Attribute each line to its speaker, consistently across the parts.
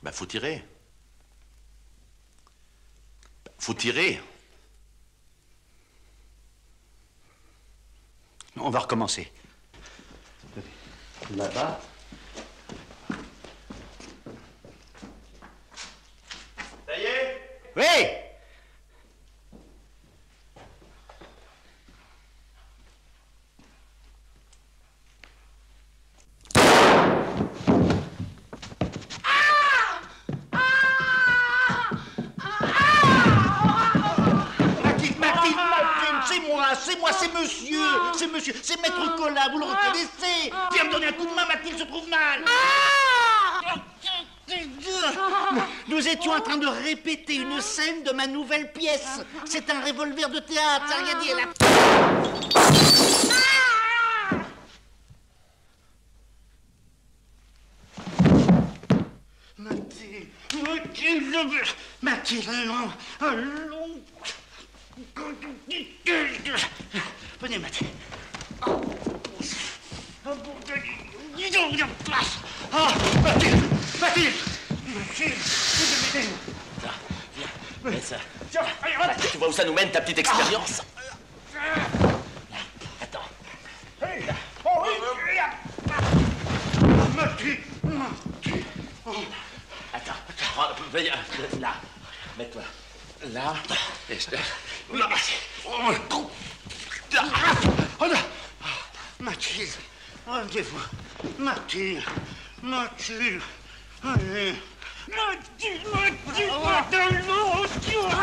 Speaker 1: Bah, faut tirer. Faut tirer.
Speaker 2: On va recommencer. Là-bas.
Speaker 1: Ça y est?
Speaker 2: Oui! C'est monsieur, c'est Maître Collat, vous le reconnaissez? Viens me donner un coup de main, Mathilde se trouve mal. Nous étions en train de répéter une scène de ma nouvelle pièce. C'est un revolver de théâtre, ça rien dit, là. Mathilde, allons. Venez, Mathilde. Mathilde,
Speaker 1: Viens ça. Tu vois où ça nous mène, ta petite expérience? Attends. Attends. Viens, là. Mets-toi. Là. Et je te... Là.
Speaker 2: Mathilde, rendez-vous. Mathilde. Allez. Mathilde.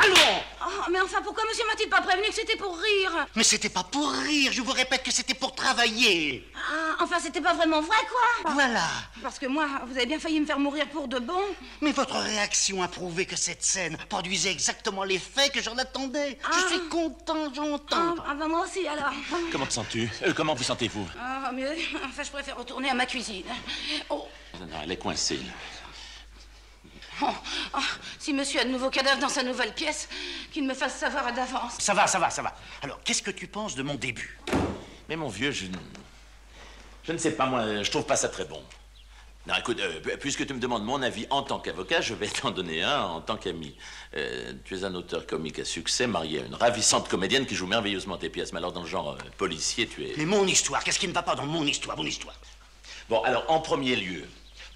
Speaker 2: Allons.
Speaker 3: Oh, mais enfin, pourquoi monsieur m'a-t-il pas prévenu que c'était pour rire?
Speaker 2: Mais c'était pas pour rire, je vous répète que c'était pour travailler.
Speaker 3: Ah, enfin, c'était pas vraiment vrai, quoi.
Speaker 2: Voilà.
Speaker 3: Parce que moi, vous avez bien failli me faire mourir pour de bon.
Speaker 2: Mais votre réaction a prouvé que cette scène produisait exactement l'effet que j'en attendais. Je suis content, j'entends.
Speaker 3: Ah, ben moi aussi, alors.
Speaker 1: Comment te sens-tu? Comment vous sentez-vous?
Speaker 3: Ah, mieux. Enfin, je préfère retourner à ma cuisine. Oh.
Speaker 1: Non, elle est coincée.
Speaker 3: Oh, si monsieur a de nouveaux cadavres dans sa nouvelle pièce, qu'il me fasse savoir d'avance.
Speaker 2: Ça va. Alors, qu'est-ce que tu penses de mon début?
Speaker 1: Mais mon vieux, je ne sais pas, moi, je trouve pas ça très bon. Non, écoute, puisque tu me demandes mon avis en tant qu'avocat, je vais t'en donner un en tant qu'ami. Tu es un auteur comique à succès, marié à une ravissante comédienne qui joue merveilleusement tes pièces. Mais alors, dans le genre policier, tu es...
Speaker 2: Mais mon histoire, qu'est-ce qui ne va pas dans mon histoire?
Speaker 1: Bon, alors, en premier lieu,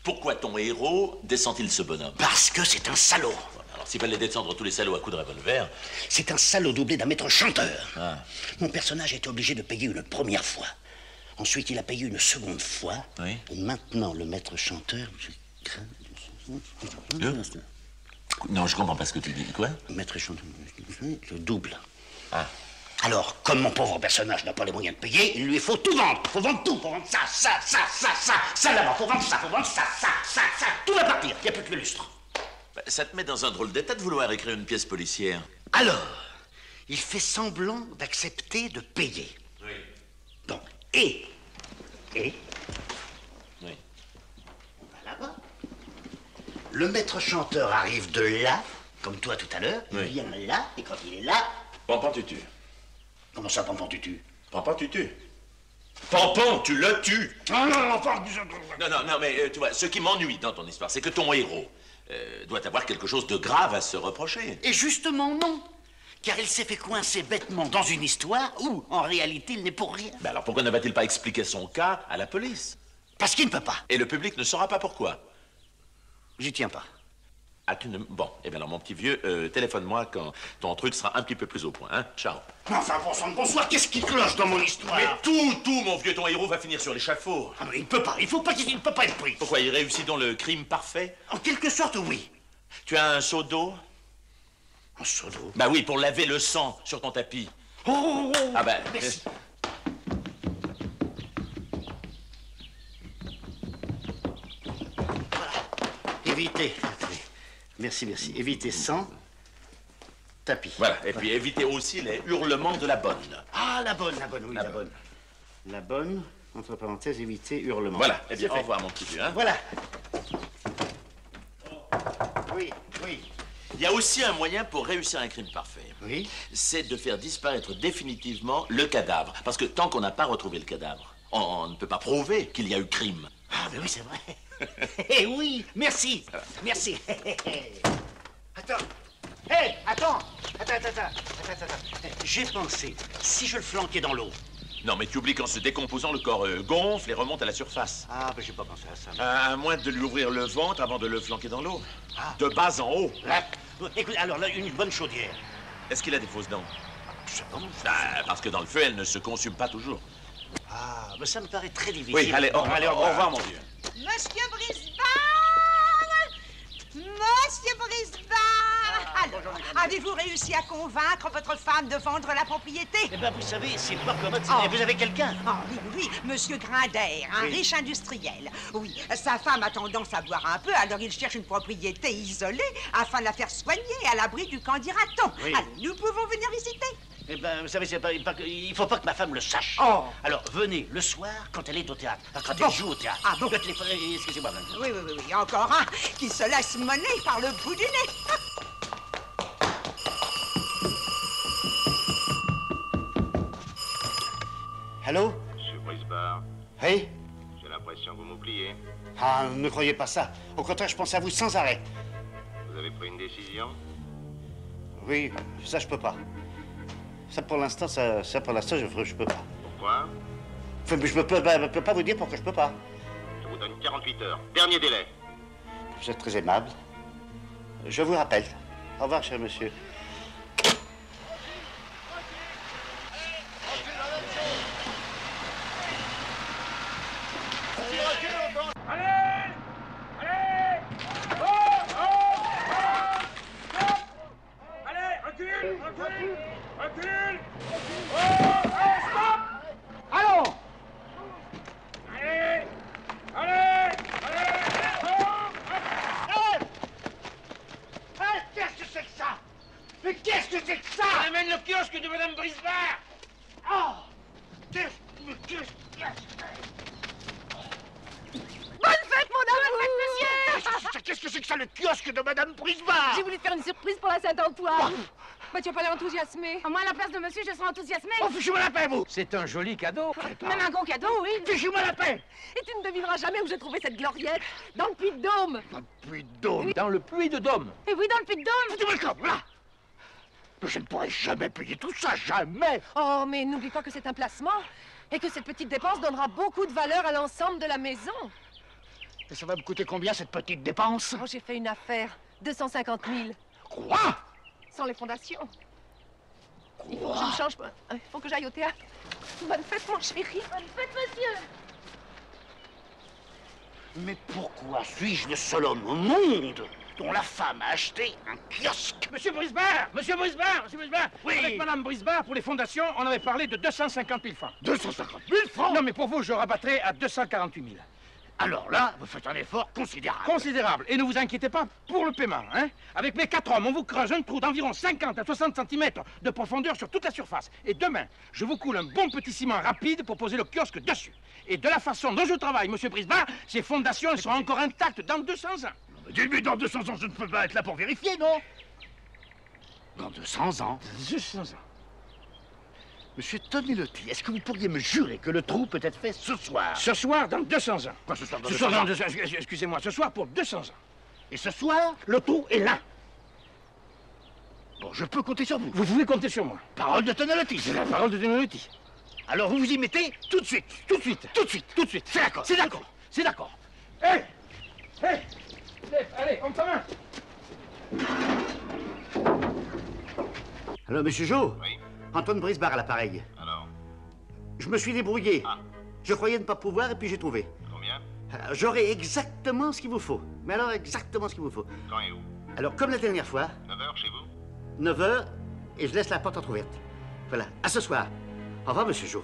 Speaker 1: pourquoi ton héros descend-il ce bonhomme?
Speaker 2: Parce que c'est un salaud.
Speaker 1: Alors, s'il fallait descendre tous les salauds à coups de revolver...
Speaker 2: C'est un salaud doublé d'un maître chanteur.
Speaker 1: Ah.
Speaker 2: Mon personnage a été obligé de payer une première fois. Ensuite, il a payé une seconde fois.
Speaker 1: Oui.
Speaker 2: Et maintenant, le maître chanteur...
Speaker 1: Non, je comprends pas ce que tu dis. Quoi?
Speaker 2: Maître chanteur... Le double.
Speaker 1: Ah.
Speaker 2: Alors, comme mon pauvre personnage n'a pas les moyens de payer, il lui faut tout vendre. Faut vendre tout. Faut vendre ça là-bas. Faut vendre ça. Tout va partir. Il n'y a plus que le lustre.
Speaker 1: Ça te met dans un drôle d'état de vouloir écrire une pièce policière.
Speaker 2: Alors, il fait semblant d'accepter de payer.
Speaker 1: Oui.
Speaker 2: Donc, et...
Speaker 1: Oui.
Speaker 2: On va là-bas. Le maître chanteur arrive de là, comme toi tout à l'heure.
Speaker 1: Oui.
Speaker 2: Il vient là, et quand il est là...
Speaker 1: Pampan, tu tues.
Speaker 2: Comment ça, Pampan, tu tues?
Speaker 1: Pampan, tu tues. Pampan, tu le tues. Non, mais tu vois, ce qui m'ennuie dans ton histoire, c'est que ton héros doit avoir quelque chose de grave à se reprocher.
Speaker 2: Et justement, non. Car il s'est fait coincer bêtement dans une histoire où, en réalité, il n'est pour rien.
Speaker 1: Ben alors pourquoi ne va-t-il pas expliquer son cas à la police?
Speaker 2: Parce qu'il ne peut pas.
Speaker 1: Et le public ne saura pas pourquoi.
Speaker 2: J'y tiens pas.
Speaker 1: Ah, tu ne... Bon, eh bien alors, mon petit vieux, téléphone-moi quand ton truc sera un petit peu plus au point, hein? Ciao.
Speaker 2: Enfin, bon sang de bonsoir, qu'est-ce qui cloche dans mon histoire?
Speaker 1: Mais tout, mon vieux, ton héros va finir sur l'échafaud.
Speaker 2: Ah, mais il peut pas, il faut pas qu'il ne peut pas être pris.
Speaker 1: Pourquoi, il réussit donc le crime parfait?
Speaker 2: En quelque sorte, oui.
Speaker 1: Tu as un seau d'eau?
Speaker 2: Un seau d'eau?
Speaker 1: Bah oui, pour laver le sang sur ton tapis.
Speaker 2: Oh,
Speaker 1: Ah ben...
Speaker 2: merci. Voilà. Évitez. Merci. Évitez sans tapis.
Speaker 1: Voilà, et puis évitez aussi les hurlements de la bonne.
Speaker 2: Ah, la bonne, oui, la bonne. La bonne, entre parenthèses, éviter hurlement.
Speaker 1: Voilà, eh bien, au revoir, mon petit vieux, hein?
Speaker 2: Voilà. Oui.
Speaker 1: Il y a aussi un moyen pour réussir un crime parfait.
Speaker 2: Oui.
Speaker 1: C'est de faire disparaître définitivement le cadavre. Parce que tant qu'on n'a pas retrouvé le cadavre, on ne peut pas prouver qu'il y a eu crime.
Speaker 2: Ah, mais oui, c'est vrai. Eh oui, merci. Merci. Attends. Hé, attends. Attends. J'ai pensé, si je le flanquais dans l'eau.
Speaker 1: Non, mais tu oublies qu'en se décomposant, le corps gonfle et remonte à la surface.
Speaker 2: Ah, ben j'ai pas pensé à ça.
Speaker 1: À moins de lui ouvrir le ventre avant de le flanquer dans l'eau. De bas en haut.
Speaker 2: Là, écoute, alors là, une bonne chaudière.
Speaker 1: Est-ce qu'il a des fausses dents?
Speaker 2: Je pense.
Speaker 1: Parce que dans le feu, elles ne se consument pas toujours.
Speaker 2: Ah, mais ça me paraît très difficile.
Speaker 1: Oui, allez, au revoir, mon vieux.
Speaker 4: Monsieur Brisbane! Monsieur Brisbane! Alors, avez-vous réussi à convaincre votre femme de vendre la propriété?
Speaker 2: Eh ben, vous savez, c'est pas commode.
Speaker 4: Oh.
Speaker 2: Vous avez quelqu'un?
Speaker 4: Oui, Monsieur Grinder, un riche industriel. Oui, sa femme a tendance à boire un peu, alors il cherche une propriété isolée afin de la faire soigner à l'abri du camp d'Iraton.
Speaker 2: Oui.
Speaker 4: Allez, nous pouvons venir visiter.
Speaker 2: Eh ben, vous savez, il faut pas que ma femme le sache.
Speaker 4: Oh.
Speaker 2: Alors, venez le soir quand elle est au théâtre. Quand
Speaker 4: Bon.
Speaker 2: elle joue au théâtre.
Speaker 4: Ah bon?
Speaker 2: Le téléphone, excusez-moi.
Speaker 4: Oui, encore un qui se laisse mener par le bout du nez.
Speaker 2: Allô?
Speaker 5: Monsieur Brisbane,
Speaker 2: Oui?
Speaker 5: j'ai l'impression que vous m'oubliez.
Speaker 2: Ah, ne croyez pas ça. Au contraire, je pense à vous sans arrêt.
Speaker 5: Vous avez pris une décision?
Speaker 2: Oui, ça, je peux pas. Ça, pour l'instant, je peux pas.
Speaker 5: Pourquoi?
Speaker 2: Enfin, mais je peux pas vous dire pourquoi je peux pas.
Speaker 5: Je vous donne 48 heures. Dernier délai.
Speaker 2: Vous êtes très aimable. Je vous rappelle. Au revoir, cher monsieur. Qu'est-ce que c'est que ça? Mais qu'est-ce que c'est que ça?
Speaker 6: On amène le kiosque de Madame Brisbane.
Speaker 2: Oh!
Speaker 4: Bonne fête, mon amour!
Speaker 2: Qu'est-ce que c'est que ça, le kiosque de Madame Brisbane?
Speaker 7: J'ai voulu te faire une surprise pour la Saint-Antoine. Bah, tu vas pas l'enthousiasmer.
Speaker 3: Moi, à la place de monsieur, je serai enthousiasmée.
Speaker 2: Oh, fichez-moi la paix, vous!
Speaker 6: C'est un joli cadeau.
Speaker 3: Même un gros cadeau, oui.
Speaker 2: Fichez-moi la paix!
Speaker 7: Et tu ne devineras jamais où j'ai trouvé cette gloriette. Dans le Puy-de-Dôme.
Speaker 2: Puis donc,
Speaker 6: Dans le puits de Dôme.
Speaker 3: Et oui, dans le Puy-de-Dôme.
Speaker 2: foutez-moi le camp, là! Mais je ne pourrai jamais payer tout ça, jamais!
Speaker 7: Oh, mais n'oublie pas que c'est un placement. Et que cette petite dépense donnera beaucoup de valeur à l'ensemble de la maison.
Speaker 2: Et ça va me coûter combien, cette petite dépense?
Speaker 7: Oh, j'ai fait une affaire. 250 000.
Speaker 2: Quoi?
Speaker 7: Sans les fondations. Il faut que je me change. Il faut que j'aille au théâtre. Bonne fête, mon chéri.
Speaker 3: Bonne fête, monsieur.
Speaker 2: Mais pourquoi suis-je le seul homme au monde dont la femme a acheté un kiosque?
Speaker 6: Monsieur Brisbane, monsieur Brisbane.
Speaker 2: Oui.
Speaker 6: Avec Madame Brisbane, pour les fondations, on avait parlé de 250 000 francs.
Speaker 2: 250 000 francs?
Speaker 6: Non, mais pour vous, je rabattrai à 248 000.
Speaker 2: Alors là, vous faites un effort considérable.
Speaker 6: Considérable. Et ne vous inquiétez pas pour le paiement, hein. Avec mes 4 hommes, on vous creuse un trou d'environ 50 à 60 cm de profondeur sur toute la surface. Et demain, je vous coule un bon petit ciment rapide pour poser le kiosque dessus. Et de la façon dont je travaille, monsieur Brisbane, ces fondations elles seront encore intactes dans 200 ans.
Speaker 2: Mais dans 200 ans, je ne peux pas être là pour vérifier, non? Dans 200 ans?
Speaker 6: 200 ans.
Speaker 2: Monsieur Tonelotti, est-ce que vous pourriez me jurer que le trou peut être fait ce soir?
Speaker 6: Ce soir, dans 200 ans.
Speaker 2: Quoi, ce soir dans
Speaker 6: Ce
Speaker 2: 200
Speaker 6: soir,
Speaker 2: ans?
Speaker 6: dans 200 excusez-moi, ce soir pour 200 ans.
Speaker 2: Et ce soir, le trou est là. Bon, je peux compter sur vous.
Speaker 6: Vous pouvez compter sur moi.
Speaker 2: Parole de Tonelotti.
Speaker 6: C'est la parole de Tonelotti.
Speaker 2: Alors vous vous y mettez tout de suite.
Speaker 6: Tout de suite.
Speaker 2: Tout de suite.
Speaker 6: Tout de suite.
Speaker 2: C'est d'accord.
Speaker 6: C'est d'accord. C'est d'accord. Hé! Hé! Allez, on commence.
Speaker 2: Alors, monsieur Jo?
Speaker 5: Oui.
Speaker 2: Antoine Brisbane à l'appareil.
Speaker 5: Alors,
Speaker 2: Je me suis débrouillé.
Speaker 5: Ah.
Speaker 2: Je croyais ne pas pouvoir et puis j'ai trouvé.
Speaker 5: combien?
Speaker 2: J'aurai exactement ce qu'il vous faut. Mais alors, exactement ce qu'il vous faut.
Speaker 5: Quand et où?
Speaker 2: Alors, comme la dernière fois,
Speaker 5: 9 h chez vous?
Speaker 2: 9 h, et je laisse la porte entrouverte. Voilà, à ce soir. Au revoir, monsieur Jo.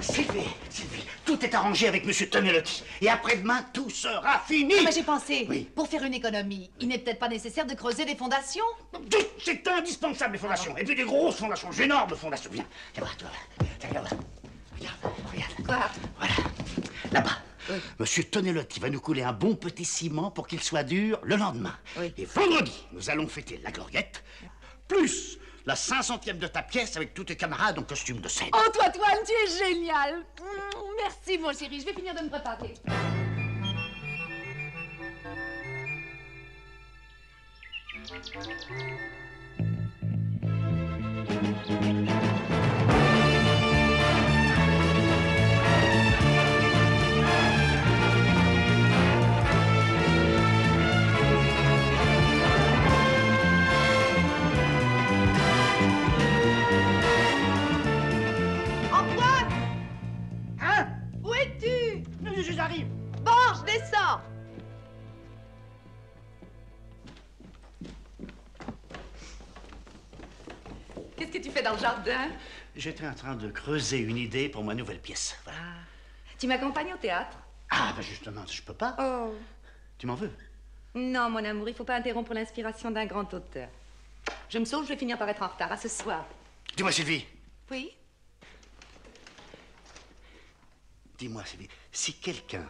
Speaker 2: Sylvie! Sylvie, tout est arrangé avec monsieur Tonelotti. Et après-demain, tout sera fini.
Speaker 8: Ah, mais j'ai pensé,
Speaker 2: Oui.
Speaker 8: pour faire une économie, il n'est peut-être pas nécessaire de creuser des fondations.
Speaker 2: C'est indispensable, les fondations. Et puis des grosses fondations, d'énormes fondations. Viens, viens voir, toi. Regarde là. Regarde.
Speaker 8: Quoi?
Speaker 2: Voilà. Là-bas. Monsieur Tonelotti va nous couler un bon petit ciment pour qu'il soit dur le lendemain.
Speaker 8: Oui.
Speaker 2: Et vendredi, nous allons fêter la gloriette, plus la 500e de ta pièce avec tous tes camarades en costume de scène.
Speaker 8: Oh, toi, Toine, tu es génial. Merci, mon chéri. Je vais finir de me préparer.
Speaker 7: Antoine!
Speaker 2: Hein?
Speaker 7: Où es-tu?
Speaker 2: J'arrive.
Speaker 7: Bon, je descends.
Speaker 8: Qu'est-ce que tu fais dans le jardin?
Speaker 2: J'étais en train de creuser une idée pour ma nouvelle pièce. Voilà.
Speaker 8: Tu m'accompagnes au théâtre?
Speaker 2: Ah, ben justement, je peux pas.
Speaker 8: Oh.
Speaker 2: Tu m'en veux?
Speaker 8: Non, mon amour, il faut pas interrompre l'inspiration d'un grand auteur. Je me sauve, je vais finir par être en retard. À ce soir.
Speaker 2: Dis-moi, Sylvie.
Speaker 8: Oui?
Speaker 2: Dis-moi, Sylvie, si quelqu'un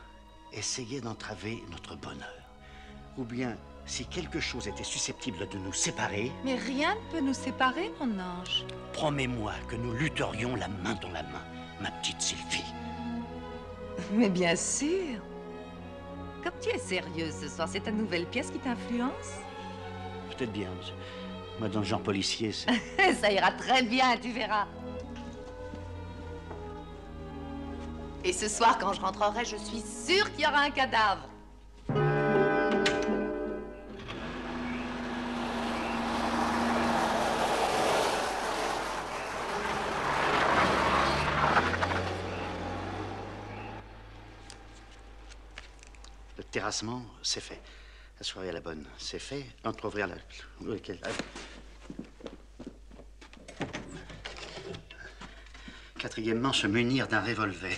Speaker 2: essayait d'entraver notre bonheur, ou bien si quelque chose était susceptible de nous séparer,
Speaker 8: Mais rien ne peut nous séparer, mon ange.
Speaker 2: promets-moi que nous lutterions la main dans la main, ma petite Sylvie.
Speaker 8: Mais bien sûr. Comme tu es sérieuse ce soir, c'est ta nouvelle pièce qui t'influence?
Speaker 2: Peut-être bien, monsieur. Moi, dans le genre policier, c'est...
Speaker 8: Ça ira très bien, tu verras. Et ce soir, quand je rentrerai, je suis sûre qu'il y aura un cadavre.
Speaker 2: Le terrassement, c'est fait. La soirée à la bonne, c'est fait. L'entrouvrir la... Lequel? Quatrièmement, se munir d'un revolver.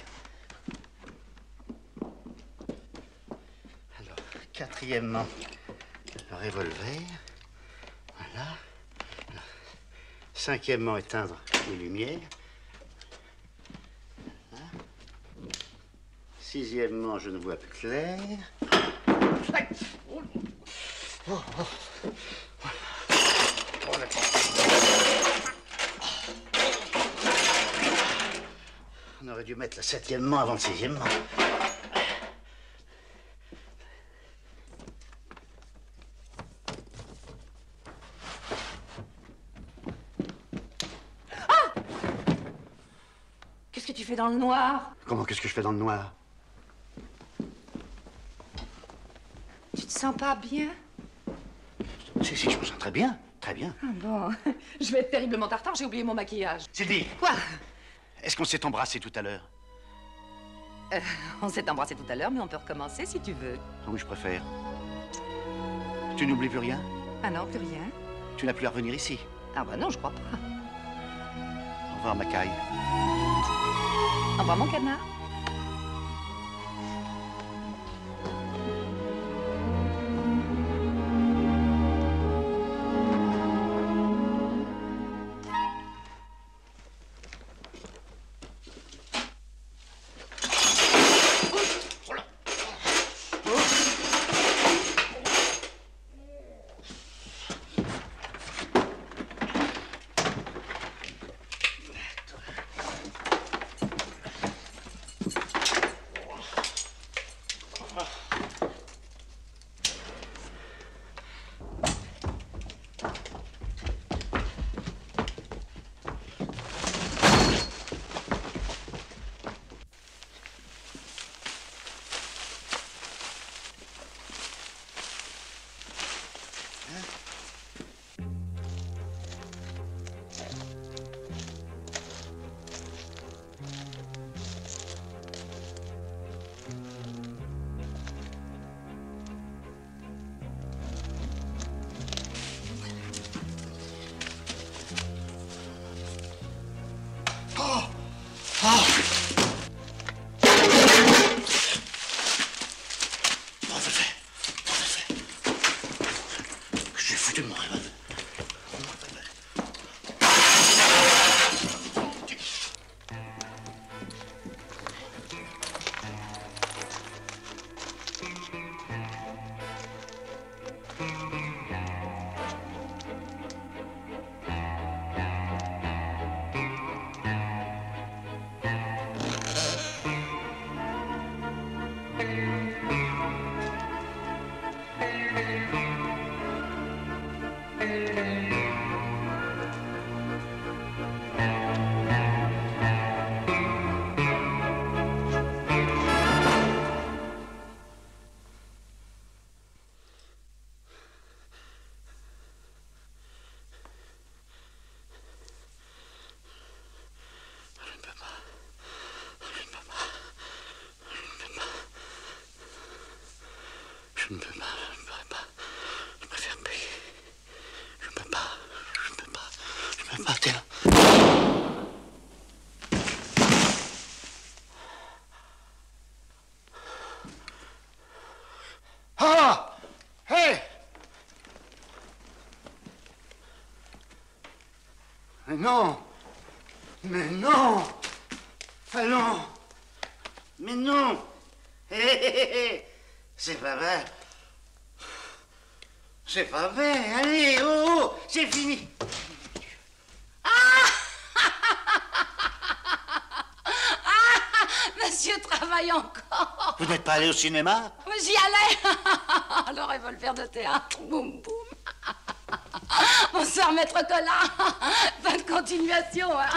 Speaker 2: Alors, quatrièmement, le revolver. Voilà. Cinquièmement, éteindre les lumières. Voilà. Sixièmement, je ne vois plus clair. On aurait dû mettre le septièmement avant le sixièmement.
Speaker 8: Qu'est-ce que tu fais dans le noir?
Speaker 2: Comment, qu'est-ce que je fais dans le noir?
Speaker 8: Tu te sens pas bien?
Speaker 2: Si, je me sens très bien. Très bien.
Speaker 8: Ah bon, je vais être terriblement en retard, j'ai oublié mon maquillage.
Speaker 2: Sylvie,
Speaker 8: Quoi?
Speaker 2: est-ce qu'on s'est embrassé tout à l'heure?
Speaker 8: On s'est embrassé tout à l'heure, mais on peut recommencer si tu veux.
Speaker 2: Ah oui, je préfère. Tu n'oublies plus rien?
Speaker 8: Ah non, plus rien.
Speaker 2: Tu n'as plus à revenir ici?
Speaker 8: Ah bah non, je crois pas.
Speaker 2: Au revoir, Macaille.
Speaker 8: Au revoir, mon canard.
Speaker 2: Je ne peux pas, je ne pourrais pas. Je préfère payer. Je peux pas, je peux pas, je peux pas, tiens. Ah! Hé! Mais non! Mais non! Ah non! Mais non! Hé, hé, hé! C'est pas vrai! C'est pas vrai! Allez, oh, oh! C'est fini!
Speaker 3: Monsieur travaille encore.
Speaker 2: Vous n'êtes pas allé au cinéma?
Speaker 3: J'y allais. Le revolver de théâtre. Boum, boum. Bonsoir, maître Collin. Bonne continuation. Hein.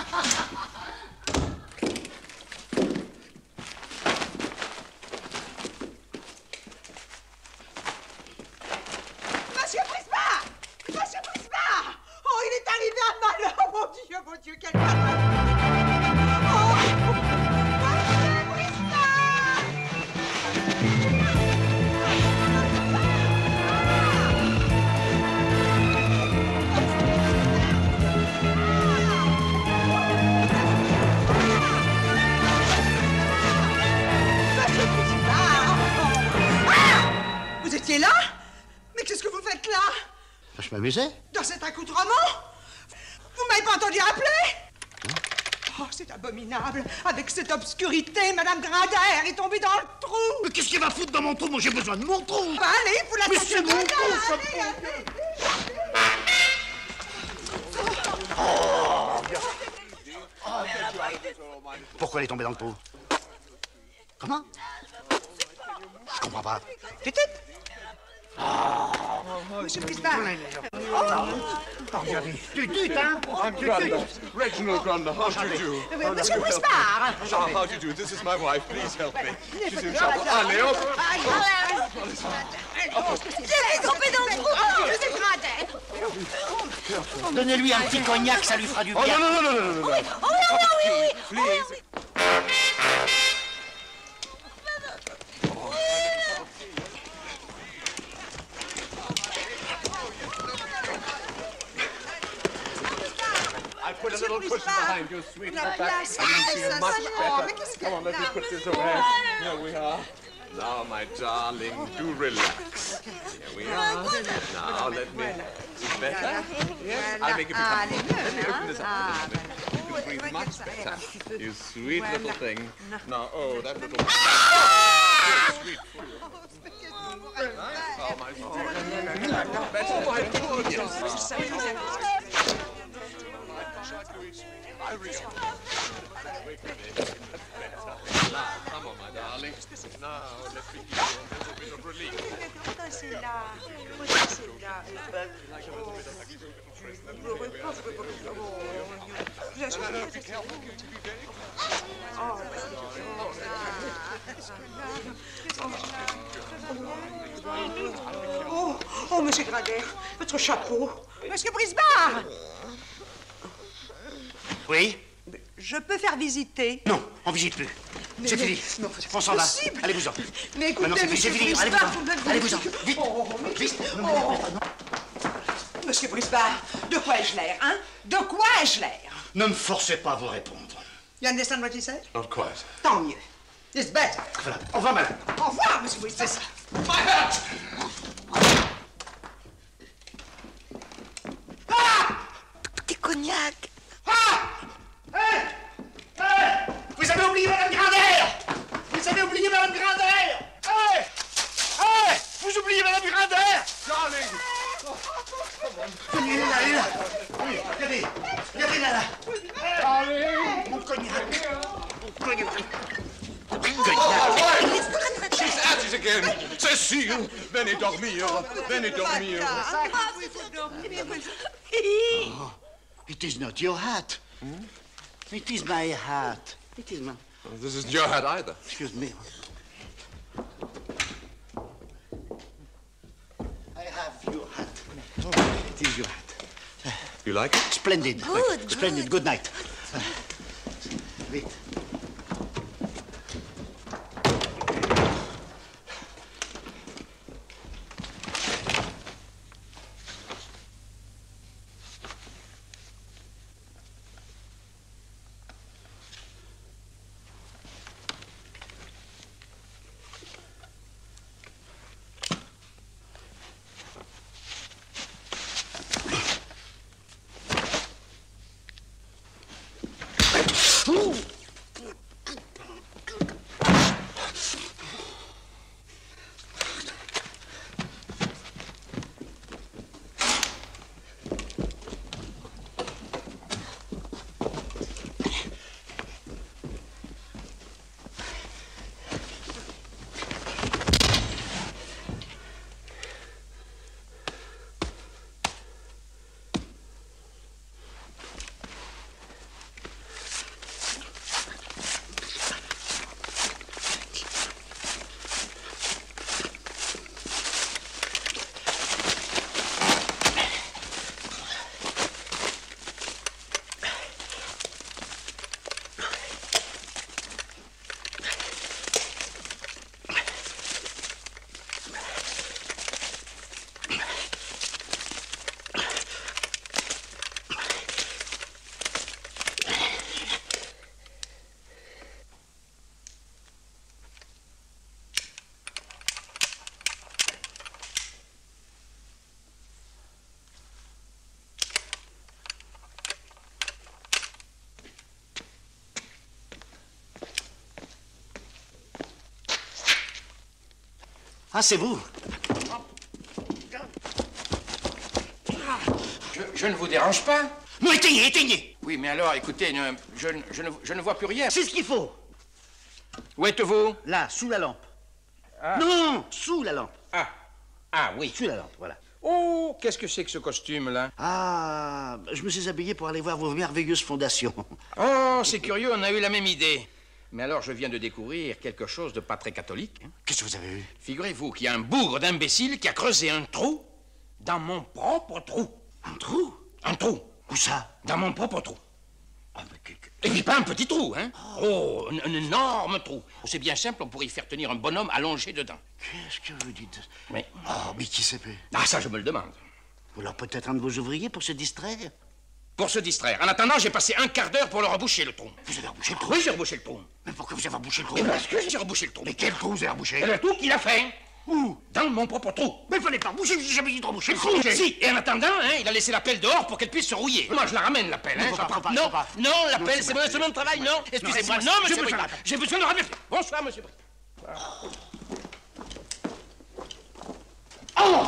Speaker 4: Monsieur Prisma! Monsieur Prisma! Oh, il est arrivé un malheur! Mon Dieu, quel malheur! Oh! Monsieur Prisma! Monsieur Prisma! Ah! Vous étiez là? Mais qu'est-ce que vous faites là?
Speaker 2: Je m'amusais.
Speaker 4: Dans cet accoutrement? Vous m'avez pas entendu appeler? Oh, c'est abominable. Avec cette obscurité, Madame Grindet est tombée dans le trou.
Speaker 2: Mais qu'est-ce qu'il va foutre dans mon trou? Moi, j'ai besoin de mon trou.
Speaker 4: Bah, allez, vous la
Speaker 2: Mais
Speaker 4: tâchez
Speaker 2: c'est
Speaker 4: bien,
Speaker 2: mon trou, ça.
Speaker 4: allez, allez.
Speaker 2: Pourquoi elle est tombée dans le trou? Comment? Je comprends pas.
Speaker 4: Monsieur Prisma.
Speaker 2: Tutut, hein?
Speaker 9: Reginald Grundle, how do you do?
Speaker 4: Monsieur Prisma.
Speaker 9: How do you do? This is my wife. Please help me. She's in trouble. Allez, hop!
Speaker 4: J'ai tombé dans le trou. Monsieur Grindet.
Speaker 2: Donnez-lui un petit cognac, ça lui fera du bien.
Speaker 9: Oh, non.
Speaker 4: Oui.
Speaker 9: Please. I put a little cushion behind your sweet back. I can see you much better. Come on, let me put this away. Here we are. Now, my darling, do relax. Here we are. Now, let me... Is it better? Yes, I'll make it become... Let me open this up a little bit. You can breathe much better. You sweet little thing. Now, oh, that little... Oh, sweet for you. Oh, my sweet. Better, my poor, yes. I really... Now, come on, my darling. Now, let me give you a little bit of relief. Like a little bit of a little press. Be careful. Be very
Speaker 4: Oh, monsieur Grindet, votre chapeau. Monsieur Prisma.
Speaker 2: Oui?
Speaker 4: Je peux faire visiter?
Speaker 2: Non, on visite plus. C'est fini.
Speaker 4: Non,
Speaker 2: On s'en va.
Speaker 4: possible.
Speaker 2: Allez-vous-en.
Speaker 4: Mais écoutez,
Speaker 2: Maintenant, c'est
Speaker 4: monsieur
Speaker 2: fini.
Speaker 4: Prisma,
Speaker 2: Allez-vous-en. Vite. Vite.
Speaker 4: Monsieur Prisma, de quoi ai-je l'air, hein? De quoi ai-je l'air?
Speaker 2: Ne me forcez pas à vous répondre.
Speaker 4: You understand what he said?
Speaker 9: Not quite.
Speaker 4: Tant mieux. It's better.
Speaker 2: Voilà. Au revoir, madame.
Speaker 4: Au revoir, monsieur Prisma.
Speaker 2: C'est ça.
Speaker 9: My hat!
Speaker 4: Petit cognac.
Speaker 2: Vous avez oublié Madame Grindet! Vous avez oublié Madame Grindet! Vous oubliez Madame Grindet!
Speaker 9: Darling!
Speaker 2: Elle est là. Oui, regardez là.
Speaker 9: Darling!
Speaker 2: Mon cognac.
Speaker 9: She's at it again! Cécile! Venez dormir! Venez dormir!
Speaker 2: Oh, it is not your hat. It is my hat. It is my...
Speaker 9: This isn't your hat either.
Speaker 2: Excuse me. I have your hat. Oh, it is your hat.
Speaker 9: You like it?
Speaker 2: Splendid.
Speaker 8: Good,
Speaker 2: Splendid. Good night. Vite. Ah, c'est vous?
Speaker 6: Je ne vous dérange pas?
Speaker 2: Non, éteignez, éteignez!
Speaker 6: Oui, mais alors, écoutez, je ne vois plus rien.
Speaker 2: C'est ce qu'il faut.
Speaker 6: Où êtes-vous?
Speaker 2: Là, sous la lampe.
Speaker 6: Ah.
Speaker 2: Non, sous la lampe.
Speaker 6: Ah, oui.
Speaker 2: Sous la lampe, voilà.
Speaker 6: Oh, qu'est-ce que c'est que ce costume-là?
Speaker 2: Ah, je me suis habillé pour aller voir vos merveilleuses fondations.
Speaker 6: Oh, c'est curieux, on a eu la même idée. Mais alors, je viens de découvrir quelque chose de pas très catholique. Hein.
Speaker 2: Qu'est-ce que vous avez vu?
Speaker 6: Figurez-vous qu'il y a un bougre d'imbécile qui a creusé un trou dans mon propre trou.
Speaker 2: Un trou?
Speaker 6: Un trou.
Speaker 2: Où ça?
Speaker 6: Dans mon propre trou.
Speaker 2: Ah, mais
Speaker 6: Et puis pas un petit trou, hein? Oh, un énorme trou. C'est bien simple, on pourrait y faire tenir un bonhomme allongé dedans.
Speaker 2: Qu'est-ce que vous dites?
Speaker 6: Mais...
Speaker 2: Oh, mais qui sait?
Speaker 6: Ah, ça, je me le demande.
Speaker 2: Ou alors peut-être un de vos ouvriers pour se distraire?
Speaker 6: Pour se distraire. En attendant, j'ai passé un quart d'heure pour le reboucher le trou.
Speaker 2: Vous avez rebouché le trou?
Speaker 6: Oui, j'ai rebouché le trou.
Speaker 2: Mais pourquoi vous avez rebouché le trou?
Speaker 6: Et parce que j'ai rebouché le trou.
Speaker 2: Mais quel trou vous avez rebouché?
Speaker 6: Le trou qu'il a fait.
Speaker 2: Où?
Speaker 6: Dans mon propre trou.
Speaker 2: Mais il fallait pas reboucher, je vous ai jamais dit de reboucher le trou.
Speaker 6: Si, et en attendant, hein, il a laissé la pelle dehors pour qu'elle puisse se rouiller. Moi, je la ramène, la pelle. Hein, non, la pelle, c'est mon travail, non. Excusez-moi, non, monsieur Bricard. J'ai besoin de ramener. Bonsoir, monsieur Bricard.
Speaker 2: Oh!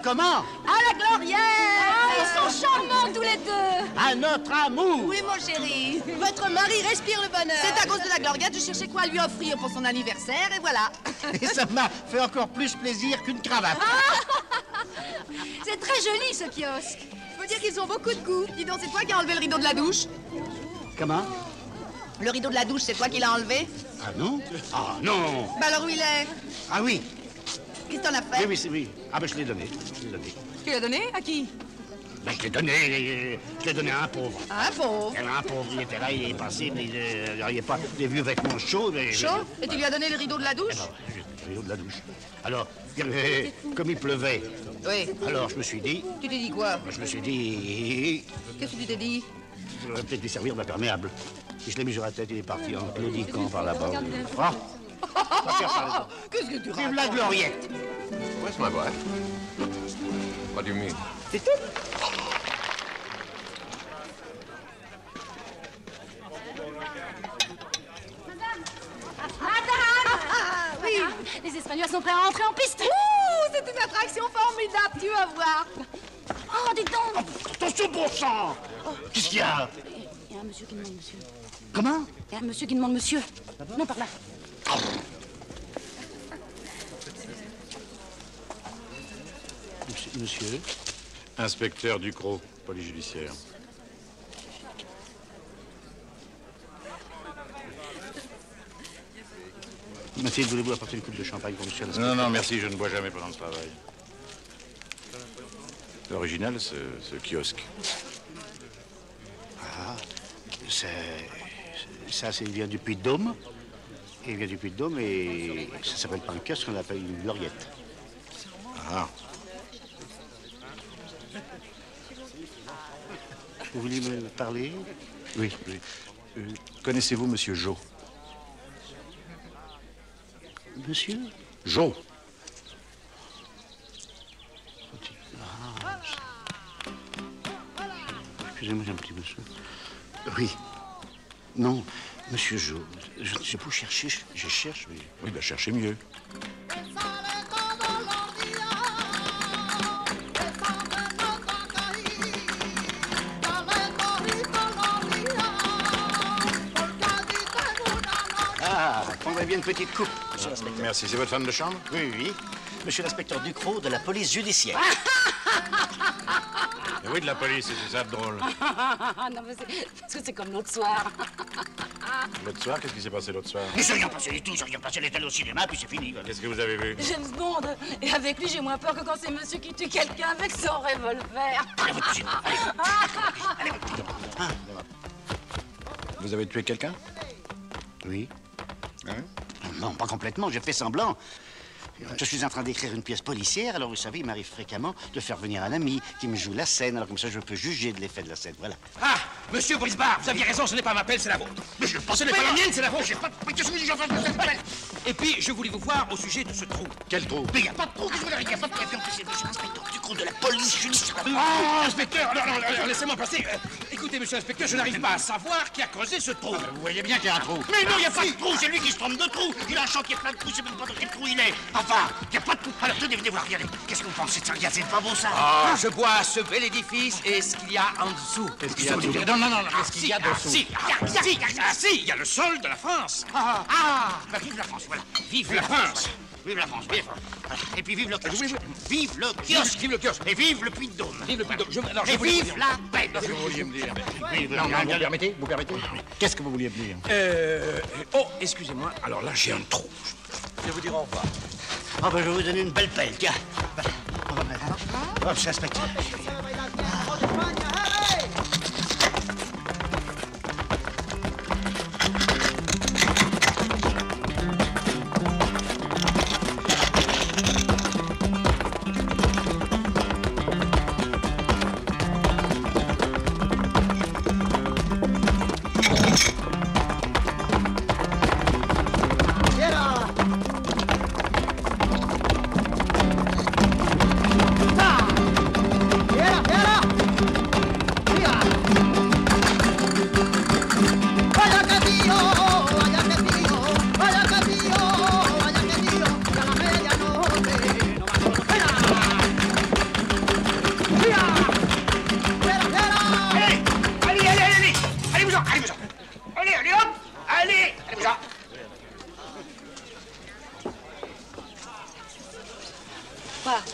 Speaker 2: Comment?
Speaker 10: À la Gloriette! Ah, ils sont charmants tous les deux!
Speaker 2: À notre amour!
Speaker 10: Oui, mon chéri. Votre mari respire le bonheur. C'est à cause de la Gloriette, je cherchais quoi à lui offrir pour son anniversaire, et voilà.
Speaker 2: Et ça m'a fait encore plus plaisir qu'une cravate.
Speaker 10: C'est très joli, ce kiosque. Je veux dire qu'ils ont beaucoup de goût. Dis donc, c'est toi qui as enlevé le rideau de la douche?
Speaker 2: Comment?
Speaker 10: Le rideau de la douche, c'est toi qui l'as enlevé?
Speaker 2: Ah non? Ah non!
Speaker 10: Bah alors où il est?
Speaker 2: Ah oui!
Speaker 10: Qu'est-ce que t'en as fait?
Speaker 2: Oui, oui. Ah ben je l'ai donné.
Speaker 10: Tu l'as donné? À qui?
Speaker 2: Ben je l'ai donné à un pauvre.
Speaker 10: À un pauvre?
Speaker 2: Un pauvre, il était là, il est passé, mais il n'y avait pas des vieux vêtements chauds. Mais...
Speaker 10: Chaud? Et tu lui as donné le rideau de la douche?
Speaker 2: Le rideau de la douche. Alors, comme il pleuvait,
Speaker 10: oui.
Speaker 2: Alors je me suis dit...
Speaker 10: Tu t'es dit quoi?
Speaker 2: Je me suis dit...
Speaker 10: Qu'est-ce que tu t'es dit?
Speaker 2: J'aurais peut-être dû servir d'imperméable. Et je l'ai mis sur la tête, il est parti en claudiquant par là-bas. Ah.
Speaker 10: Qu'est-ce que tu
Speaker 2: racontes? La Gloriette.
Speaker 9: Where's my wife? What do you mean?
Speaker 10: C'est tout.
Speaker 3: Oui. Les Espagnols sont prêts à entrer en piste.
Speaker 10: Ouh, c'est une attraction formidable, tu vas voir.
Speaker 3: Oh, dis donc.
Speaker 2: Attention, bon sang. Qu'est-ce qu'il y a?
Speaker 3: Il y a un monsieur qui demande monsieur.
Speaker 2: Comment?
Speaker 3: Il y a un monsieur qui demande monsieur. Non, par là.
Speaker 2: Monsieur?
Speaker 11: Inspecteur Ducrot, police judiciaire.
Speaker 2: Mathilde, voulez-vous apporter une coupe de champagne pour monsieur l'inspecteur?
Speaker 11: Non, merci, je ne bois jamais pendant le travail. C'est original, ce kiosque.
Speaker 2: Ah, ça, il vient du Puy-de-Dôme. Il vient du Puy-de-Dôme et ça s'appelle pas un kiosque, on l'appelle une gloriette.
Speaker 11: Ah.
Speaker 2: Vous voulez me parler?
Speaker 11: Oui. Connaissez-vous Monsieur Jo?
Speaker 2: Monsieur?
Speaker 11: Jo.
Speaker 2: Excusez-moi, j'ai un petit monsieur. Oui. Non, Monsieur Jo. Je peux chercher, je cherche, mais...
Speaker 11: Oui, ben cherchez mieux.
Speaker 2: Ah, prendrait bien une petite coupe, monsieur l'inspecteur.
Speaker 11: Merci, c'est votre femme de chambre?
Speaker 2: Oui, oui. Monsieur l'inspecteur Ducrot de la police judiciaire.
Speaker 11: Mais oui, de la police, c'est ça de drôle.
Speaker 3: Non, mais c'est parce que c'est comme l'autre soir.
Speaker 11: L'autre soir, qu'est-ce qui s'est passé l'autre soir?
Speaker 2: Mais j'ai rien passé du tout, j'ai rien passé. Elle est allée au cinéma, puis c'est fini.
Speaker 11: Qu'est-ce que vous avez vu?
Speaker 3: James Bond. Et avec lui, j'ai moins peur que quand c'est monsieur qui tue quelqu'un avec son revolver.
Speaker 2: Allez, votre cuisine. Allez, votre cuisine.
Speaker 11: Vous avez tué quelqu'un?
Speaker 2: Oui.
Speaker 11: Hein?
Speaker 2: Non, pas complètement, j'ai fait semblant. Je suis en train d'écrire une pièce policière, alors vous savez, il m'arrive fréquemment de faire venir un ami qui me joue la scène, alors comme ça je peux juger de l'effet de la scène, voilà.
Speaker 6: Ah, monsieur Brisbard, vous aviez raison, ce n'est pas ma pelle, c'est la vôtre.
Speaker 2: Mais je pense
Speaker 6: Ce n'est pas la mienne, c'est la vôtre.
Speaker 2: Mais qu'est-ce que vous dites, j'en fais.
Speaker 6: Et puis, je voulais vous voir au sujet de ce trou.
Speaker 11: Quel trou?
Speaker 2: Mais il n'y a pas de trou, qu'est-ce que vous voulez, il n'y a pas de trou. Et puis en plus, c'est monsieur l'inspecteur Ducrot de la police judiciaire.
Speaker 6: Ah, inspecteur, non, laissez-moi passer. Écoutez, monsieur l'inspecteur, je n'arrive pas à savoir qui a creusé ce trou.
Speaker 11: Vous voyez bien qu'il y a un trou.
Speaker 2: Mais non, il n'y a pas de trou, c'est lui qui se trompe de trou. Il a un chantier plein de trous, je sais même pas dans quel trou il est. Enfin, il n'y a pas de trou. Alors tenez, venez voir, regardez. Qu'est-ce que vous pensez de ça? Regardez, c'est pas beau ça?
Speaker 6: Ah, je vois ce bel édifice et ce qu'il y a en dessous.
Speaker 11: Qu'est-ce qu'il y a dessous?
Speaker 6: Non,
Speaker 11: Qu'est-ce qu'il y a dessous?
Speaker 6: Si, il y a le sol de la France.
Speaker 2: Bah, vive la France, voilà.
Speaker 6: Vive la France.
Speaker 2: Vive la France, vive. Voilà. Et puis vive le kiosque. Vive le kiosque.
Speaker 6: Vive le kiosque.
Speaker 2: Et vive le Puy-de-Dôme.
Speaker 6: Vive le Puy-de-Dôme.
Speaker 2: Et vive la paix.
Speaker 11: Qu'est-ce que vous vouliez me dire? Non, vous permettez? Qu'est-ce que vous vouliez me dire?
Speaker 6: Oh, excusez-moi, alors là, j'ai un trou.
Speaker 11: Je vais vous dire au revoir.
Speaker 2: Ah, ben, je vais vous donner une belle pelle, tiens. Oh, monsieur l'inspecteur.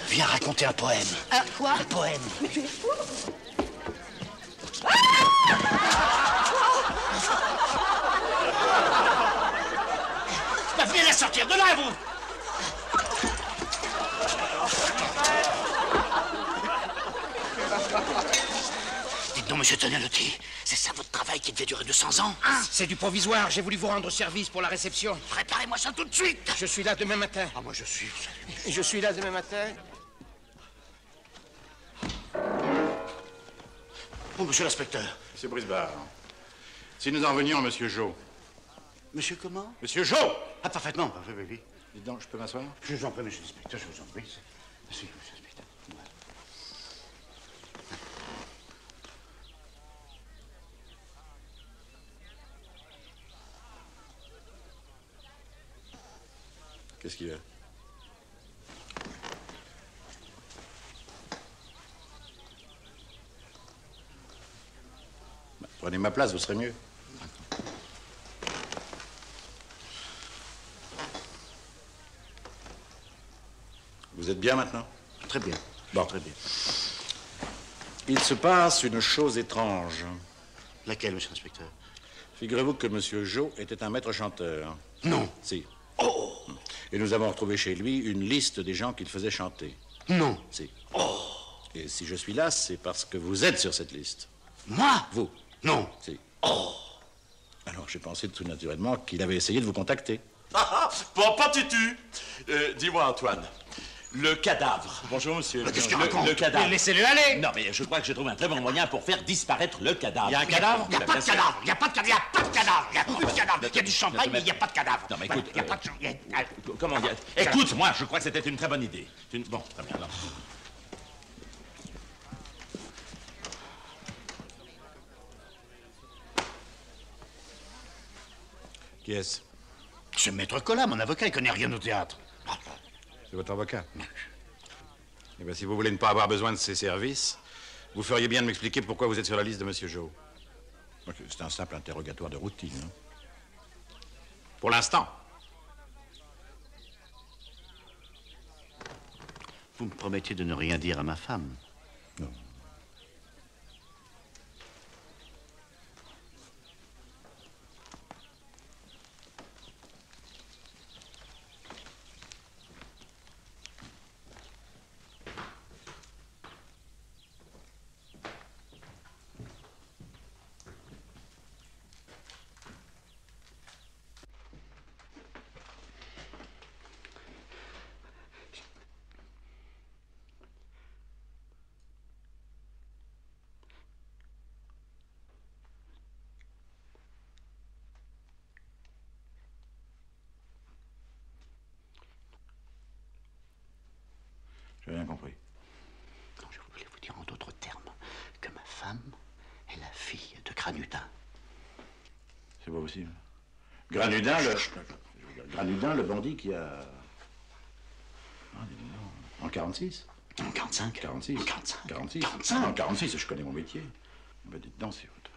Speaker 2: Viens raconter un poème.
Speaker 10: Quoi?
Speaker 2: Un poème.
Speaker 10: Mais tu es fou?
Speaker 2: Bah, venez la sortir de là, vous. Dites donc, monsieur Tognalotti, c'est ça votre travail qui devait durer 200 ans, hein?
Speaker 6: C'est du provisoire, j'ai voulu vous rendre service pour la réception.
Speaker 2: Préparez-moi ça tout de suite.
Speaker 6: Je suis là demain matin.
Speaker 2: Ah, moi, je suis...
Speaker 6: Je suis là demain matin.
Speaker 2: Oh, monsieur l'inspecteur.
Speaker 11: Monsieur Brisbard, si nous en venions à monsieur Jo.
Speaker 2: Monsieur comment?
Speaker 11: Monsieur Jo!
Speaker 2: Ah, parfaitement. Oui, oui, oui.
Speaker 11: Dites donc, je peux m'asseoir?
Speaker 2: Je vous en prie, monsieur l'inspecteur, je vous en prie. Monsieur l'inspecteur. Voilà.
Speaker 11: Qu'est-ce qu'il y a? Bah, prenez ma place, vous serez mieux. Vous êtes bien maintenant?
Speaker 2: Très bien.
Speaker 11: Bon, très bien. Il se passe une chose étrange.
Speaker 2: Laquelle, monsieur l'inspecteur?
Speaker 11: Figurez-vous que monsieur Jo était un maître chanteur.
Speaker 2: Non.
Speaker 11: Si.
Speaker 2: Oh!
Speaker 11: Et nous avons retrouvé chez lui une liste des gens qu'il faisait chanter.
Speaker 2: Non.
Speaker 11: Si.
Speaker 2: Oh!
Speaker 11: Et si je suis là, c'est parce que vous êtes sur cette liste.
Speaker 2: Moi?
Speaker 11: Vous?
Speaker 2: Non.
Speaker 11: Si.
Speaker 2: Oh!
Speaker 11: Alors j'ai pensé tout naturellement qu'il avait essayé de vous contacter.
Speaker 1: Bon, pas tutu. Dis-moi, Antoine, le cadavre.
Speaker 11: Bonjour, monsieur.
Speaker 2: Qu'est-ce qu'il raconte?
Speaker 1: Le cadavre.
Speaker 2: Laissez-le aller!
Speaker 1: Non, mais je crois que j'ai trouvé un très bon moyen pour faire disparaître le cadavre.
Speaker 11: Il y a un cadavre?
Speaker 2: Il n'y a pas de cadavre! Il n'y a pas de cadavre! Il n'y a pas de cadavre! Il n'y a plus de cadavre! Il y a du champagne, mais il n'y a pas de cadavre!
Speaker 1: Non, mais écoute,
Speaker 2: il n'y a pas de...
Speaker 1: Comment dire? Écoute, moi, je crois que c'était une très bonne idée. Bon, très bien, alors.
Speaker 11: Qui est-ce?
Speaker 2: C'est Maître Collat, mon avocat, il connaît rien au théâtre.
Speaker 11: C'est votre avocat? Eh bien, si vous voulez ne pas avoir besoin de ses services, vous feriez bien de m'expliquer pourquoi vous êtes sur la liste de monsieur Jo. C'est un simple interrogatoire de routine. Hein. Pour l'instant.
Speaker 2: Vous me promettez de ne rien dire à ma femme?
Speaker 11: Non. J'ai rien compris.
Speaker 2: Non, je voulais vous dire en d'autres termes que ma femme est la fille de Granudin.
Speaker 11: C'est pas possible. Granudin, Granudin, le bandit qui a... Ah, en 46?
Speaker 2: En 45?
Speaker 11: 46.
Speaker 2: En 45.
Speaker 11: 46.
Speaker 2: 45.
Speaker 11: En 46, je connais mon métier. Ben, dites donc, c'est votre...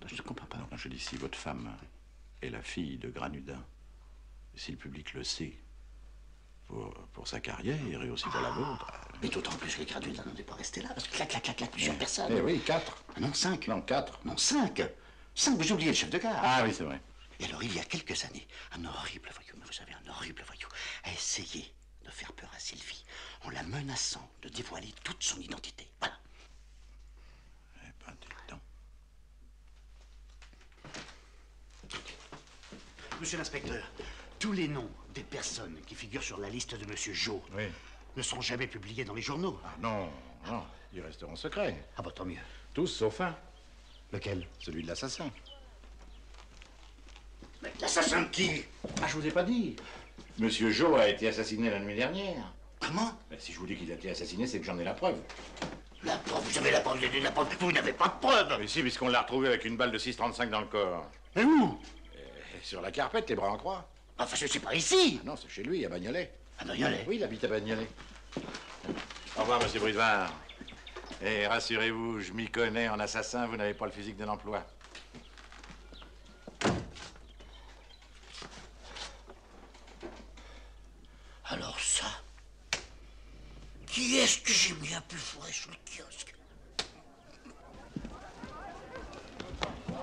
Speaker 2: Je ne comprends pas.
Speaker 11: Non, je dis si votre femme est la fille de Granudin, si le public le sait, pour sa carrière et aussi pour la vôtre...
Speaker 2: Mais d'autant plus que Granudin n'en est pas resté là, parce que clac, plusieurs personnes.
Speaker 11: Eh oui, 4.
Speaker 2: Ah non, 5.
Speaker 11: Non, 4.
Speaker 2: Non, 5. 5, vous oubliez le chef de gare.
Speaker 11: Ah oui, c'est vrai.
Speaker 2: Et alors, il y a quelques années, un horrible voyou, mais vous savez, un horrible voyou, a essayé de faire peur à Sylvie en la menaçant de dévoiler toute son identité. Voilà.
Speaker 11: Eh ben, dites donc.
Speaker 2: Monsieur l'inspecteur, tous les noms des personnes qui figurent sur la liste de Monsieur Jo ne seront jamais publiés dans les journaux.
Speaker 11: Ah non, non, ils resteront secrets.
Speaker 2: Ah bah tant mieux.
Speaker 11: Tous sauf un.
Speaker 2: Lequel?
Speaker 11: Celui de l'assassin.
Speaker 2: Mais l'assassin de qui?
Speaker 11: Ah, je vous ai pas dit. Monsieur Jo a été assassiné la nuit dernière.
Speaker 2: Comment?
Speaker 11: Ben, si je vous dis qu'il a été assassiné, c'est que j'en ai la preuve.
Speaker 2: La preuve? Vous avez la preuve? La preuve? Vous n'avez pas de preuve?
Speaker 11: Mais si, puisqu'on l'a retrouvé avec une balle de 6,35 dans le corps.
Speaker 2: Et où?
Speaker 11: Sur la carpette, les bras en croix.
Speaker 2: Enfin, je suis pas ici.
Speaker 11: Ah non, c'est chez lui, à Bagnolet.
Speaker 2: À Bagnolet?
Speaker 11: Oui, il habite à Bagnolet. Au revoir, monsieur Brisevard. Et rassurez-vous, je m'y connais en assassin, vous n'avez pas le physique de l'emploi.
Speaker 2: Alors ça, qui est-ce que j'ai bien pu fourrer sur le kiosque?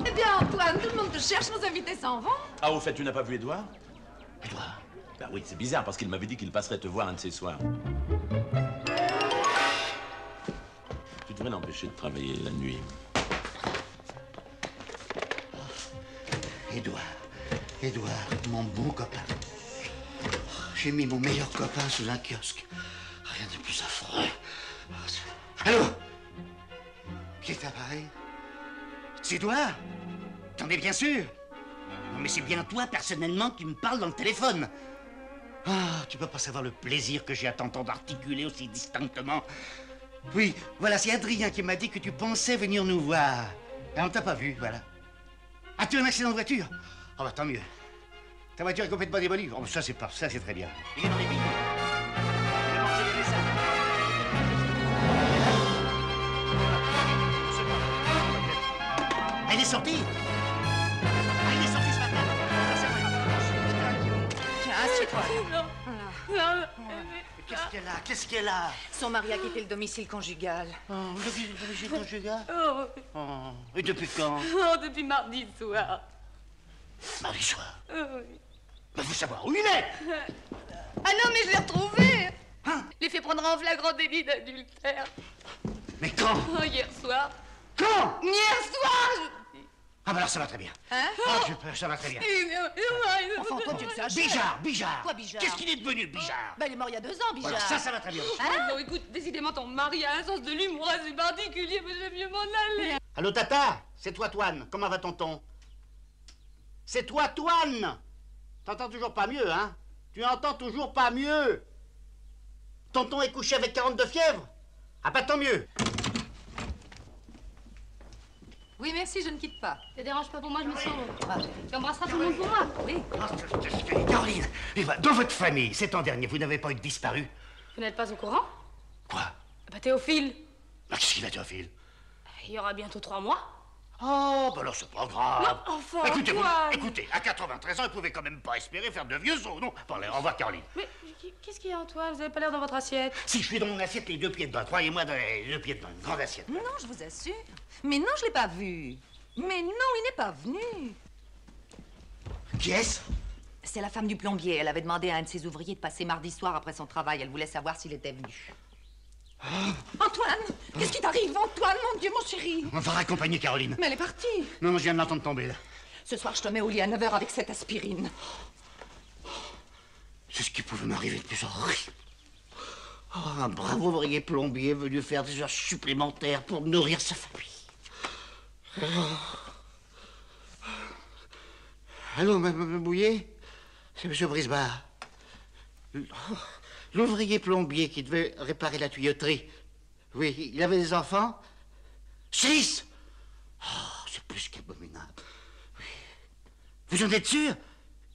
Speaker 8: Eh bien, Antoine, tout le monde te cherche, nos invités s'en vont.
Speaker 1: Ah, au fait, tu n'as pas vu Édouard?
Speaker 2: Édouard?
Speaker 1: Ben oui, c'est bizarre, parce qu'il m'avait dit qu'il passerait te voir un de ces soirs. Tu devrais l'empêcher de travailler la nuit.
Speaker 2: Édouard, mon bon copain. J'ai mis mon meilleur copain sous un kiosque. Rien de plus affreux. Allô? Qui est appareil? C'est Édouard? T'en es bien sûr? Non, mais c'est bien toi, personnellement, qui me parle dans le téléphone. Ah, tu peux pas savoir le plaisir que j'ai à t'entendre articuler aussi distinctement. Oui, voilà, c'est Adrien qui m'a dit que tu pensais venir nous voir. Et on t'a pas vu, voilà. Ah, tu as un accident de voiture? Oh, bah tant mieux. Ta voiture est complètement démolie. Oh, ça, c'est pas ça, c'est très bien. Il est dans les vignes. Il a mangé les raisins. Ah, il est sorti. Ah, il est sorti ce matin.
Speaker 8: Tiens, assieds-toi.
Speaker 2: Qu'est-ce qu'elle a? Qu'est-ce qu'elle a?
Speaker 8: Son mari a quitté le domicile conjugal.
Speaker 2: Oh, le domicile conjugal?
Speaker 10: Oh,
Speaker 2: Oh, et depuis quand?
Speaker 10: oh, depuis mardi soir.
Speaker 2: Mardi soir.
Speaker 10: Oui.
Speaker 2: Mais vous savoir où il est?
Speaker 10: Ah non, mais je l'ai retrouvé. Je l'ai fait prendre en flagrant délit d'adultère.
Speaker 2: Mais quand?
Speaker 10: Oh, hier soir.
Speaker 2: Quand?
Speaker 10: Hier soir.
Speaker 2: Ah, bah alors ça va très bien.
Speaker 8: Hein?
Speaker 2: Ah, ça va très bien.
Speaker 8: Enfin, toi, tu exagères.
Speaker 2: Bijard.
Speaker 8: Quoi, Bijard?
Speaker 2: Qu'est-ce qu'il est devenu, Bijard?
Speaker 8: Ben, il est mort il y a 2 ans, Bijard.
Speaker 2: Voilà, ça va très bien.
Speaker 10: Hein? Non, écoute, décidément, ton mari a un sens de l'humour assez particulier, mais j'aime mieux m'en aller.
Speaker 2: Allô, Tata? C'est toi, Toine. Comment va tonton? C'est toi, Toine. T'entends toujours pas mieux, hein? Tu entends toujours pas mieux. Tonton est couché avec 42 fièvre? Ah, pas tant mieux.
Speaker 8: Oui, merci, je ne quitte pas.
Speaker 3: Ça dérange pas pour moi, je me sens.
Speaker 8: Ah,
Speaker 3: Tu embrasseras tout le monde pour moi.
Speaker 8: oui.
Speaker 2: Caroline, dans votre famille, ces temps derniers, vous n'avez pas eu de disparu?
Speaker 3: Vous n'êtes pas au courant?
Speaker 2: Quoi?
Speaker 3: Bah, Théophile.
Speaker 2: Ah, qu'est-ce qu'il a, Théophile?
Speaker 3: Il y aura bientôt 3 mois.
Speaker 2: Oh, ben alors c'est pas grave.
Speaker 10: Non, enfin,
Speaker 2: écoutez,
Speaker 10: Antoine.
Speaker 2: écoutez, à 93 ans, il pouvait quand même pas espérer faire de vieux os, non? Bon, allez, au revoir, Caroline.
Speaker 10: Mais qu'est-ce qu'il y a, Antoine? Vous avez pas l'air dans votre assiette.
Speaker 2: Si je suis dans mon assiette, les 2 pieds dedans, croyez-moi, dans les 2 pieds dedans, une grande assiette.
Speaker 8: Non, je vous assure. Mais non, je l'ai pas vu. Mais non, il n'est pas venu.
Speaker 2: Qui est-ce?
Speaker 8: C'est la femme du plombier. Elle avait demandé à un de ses ouvriers de passer mardi soir après son travail. Elle voulait savoir s'il était venu. Antoine, qu'est-ce qui t'arrive, Antoine? Mon Dieu, mon chéri.
Speaker 2: On va raccompagner Caroline.
Speaker 8: Mais elle est partie.
Speaker 2: Non, je viens de l'entendre tomber, là.
Speaker 8: Ce soir, je te mets au lit à 9h avec cette aspirine.
Speaker 2: C'est ce qui pouvait m'arriver de plus horrible. Oh, un brave ouvrier plombier venu faire des heures supplémentaires pour nourrir sa famille. Allô, Mme Bouillet? C'est M. Brisbard. L'ouvrier plombier qui devait réparer la tuyauterie. Oui, il avait des enfants? 6! Oh, c'est plus qu'abominable. Oui. Vous en êtes sûr?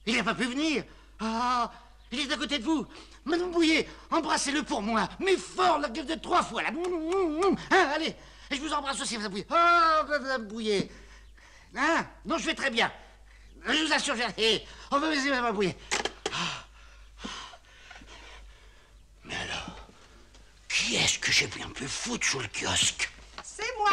Speaker 2: Il n'a pas pu venir? Ah, il est à côté de vous. Madame Bouillet, embrassez-le pour moi. Mais fort, la gueule de 3 fois, là. Hein, allez, et je vous embrasse aussi, Madame Bouillet. Oh, Madame Bouillet. Hein? Non, je vais très bien. Je vous assure, on va baiser Madame Bouillet. Mais alors, qui est-ce que j'ai bien pu foutre sous le kiosque?
Speaker 4: C'est moi.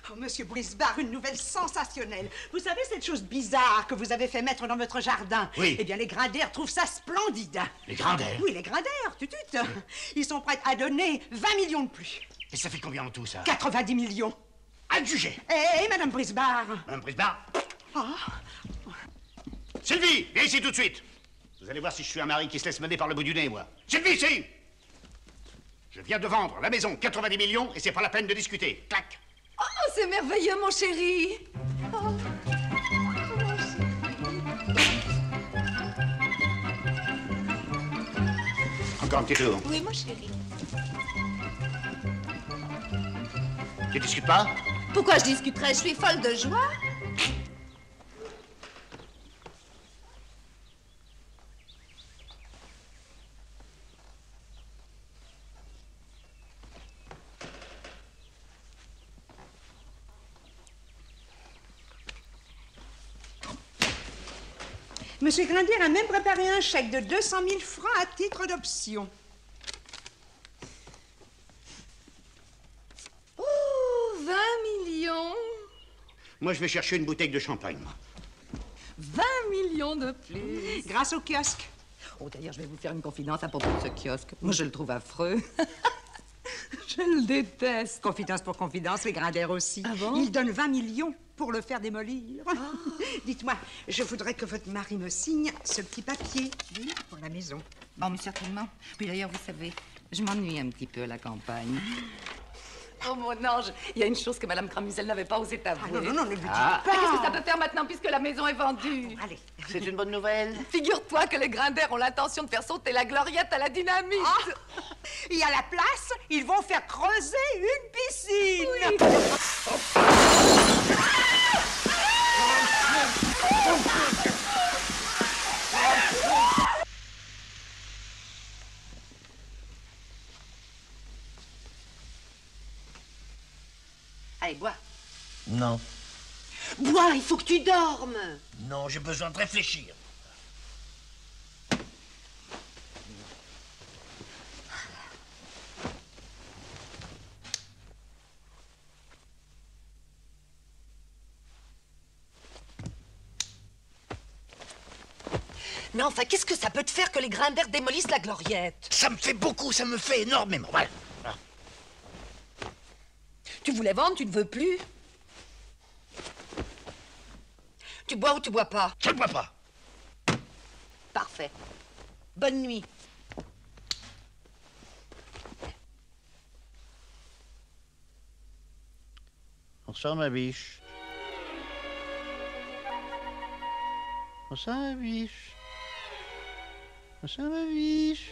Speaker 4: Oh, Monsieur Brisbard, une nouvelle sensationnelle. Vous savez cette chose bizarre que vous avez fait mettre dans votre jardin?
Speaker 2: Oui.
Speaker 4: Eh bien, les Grinders trouvent ça splendide.
Speaker 2: Les Grinders?
Speaker 4: Oui, les Grinders, tout. Ils sont prêts à donner 20 millions de plus.
Speaker 2: Et ça fait combien en tout, ça?
Speaker 4: 90 millions.
Speaker 2: Adjugé.
Speaker 4: Eh, Madame Brisbard.
Speaker 2: Madame Brisbard?
Speaker 4: Ah.
Speaker 2: Sylvie, viens ici tout de suite. Vous allez voir si je suis un mari qui se laisse mener par le bout du nez, moi. Sylvie, ici! Je viens de vendre la maison, 90 millions, et c'est pas la peine de discuter. Clac!
Speaker 8: Oh, c'est merveilleux, mon chéri. Oh.
Speaker 2: Encore un petit tour.
Speaker 8: Oui, mon chéri.
Speaker 2: Tu discutes pas?
Speaker 8: Pourquoi je discuterais? Je suis folle de joie.
Speaker 4: Monsieur Grindier a même préparé un chèque de 200 000 francs à titre d'option.
Speaker 8: Oh, 20 millions.
Speaker 2: Moi, je vais chercher une bouteille de champagne, moi.
Speaker 8: 20 millions de plus.
Speaker 4: Grâce au kiosque.
Speaker 8: Oh, d'ailleurs, je vais vous faire une confidence à propos de ce kiosque. Moi, je le trouve affreux. Je le déteste.
Speaker 4: Confidence pour confidence, les Grinders aussi.
Speaker 8: Ah bon?
Speaker 4: Ils donnent 20 millions pour le faire démolir. Oh. Dites-moi, je voudrais que votre mari me signe ce petit papier, oui, pour la maison.
Speaker 8: Bon, mais certainement. Puis d'ailleurs, vous savez, je m'ennuie un petit peu à la campagne. Oh, mon ange, il y a une chose que Mme Cramusel n'avait pas osé t'avouer.
Speaker 4: Ah, non, ne lui dites
Speaker 8: pas.
Speaker 4: pas.
Speaker 8: Qu'est-ce que ça peut faire maintenant puisque la maison est vendue?
Speaker 4: Allez.
Speaker 2: C'est une bonne nouvelle.
Speaker 8: Figure-toi que les Grinders ont l'intention de faire sauter la gloriette à la dynamite.
Speaker 4: Ah. Et à la place, ils vont faire creuser une piscine.
Speaker 8: Oui. Allez, bois.
Speaker 2: Non.
Speaker 8: Bois, il faut que tu dormes.
Speaker 2: Non, j'ai besoin de réfléchir.
Speaker 8: Mais enfin, qu'est-ce que ça peut te faire que les Grinders démolissent la gloriette?
Speaker 2: Ça me fait beaucoup, ça me fait énormément. Voilà.
Speaker 8: Tu voulais vendre, tu ne veux plus? Tu bois ou tu bois pas?
Speaker 2: Je ne bois pas.
Speaker 8: Parfait. Bonne nuit.
Speaker 2: Bonsoir, ma biche. Bonsoir, ma biche. Bonsoir, ma biche.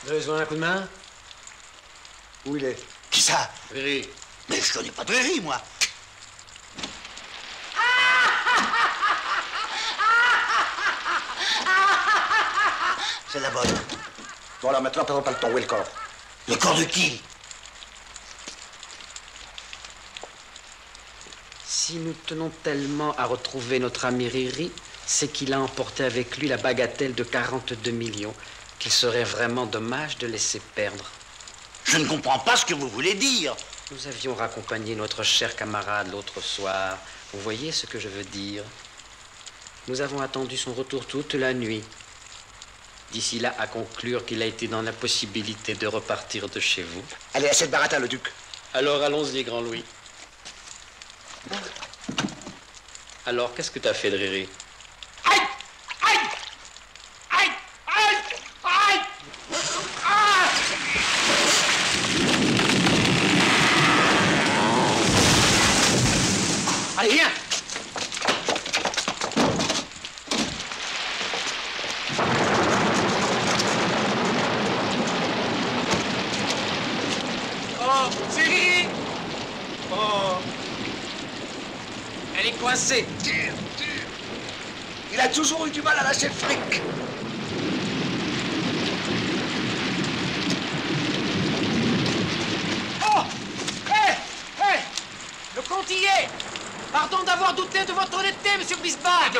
Speaker 12: Vous avez besoin d'un coup de main?
Speaker 2: Où il est? Qui ça?
Speaker 12: Riri.
Speaker 2: Mais je connais pas de Riri, moi. C'est la bonne.
Speaker 12: Bon, alors maintenant, perdons pas le temps. Où est le corps?
Speaker 2: Le corps de qui?
Speaker 13: Si nous tenons tellement à retrouver notre ami Riri, c'est qu'il a emporté avec lui la bagatelle de 42 millions, qu'il serait vraiment dommage de laisser perdre.
Speaker 2: Je ne comprends pas ce que vous voulez dire.
Speaker 13: Nous avions raccompagné notre cher camarade l'autre soir. Vous voyez ce que je veux dire? Nous avons attendu son retour toute la nuit. D'ici là, à conclure qu'il a été dans la possibilité de repartir de chez vous.
Speaker 2: Allez, à cette baratin, le duc.
Speaker 13: Alors, allons-y, grand Louis. Alors, qu'est-ce que t'as fait de Riri?
Speaker 2: Aïe! Aïe! Aïe! Aïe! Aïe! Ah! Allez, viens!
Speaker 12: Oh, c'est Riri! Oh. Elle est coincée.
Speaker 2: Tire, tire. Il a toujours eu du mal à lâcher le fric.
Speaker 12: Oh! Hé! Hé! Le compte y est! Pardon d'avoir douté de votre honnêteté, monsieur Bisbard.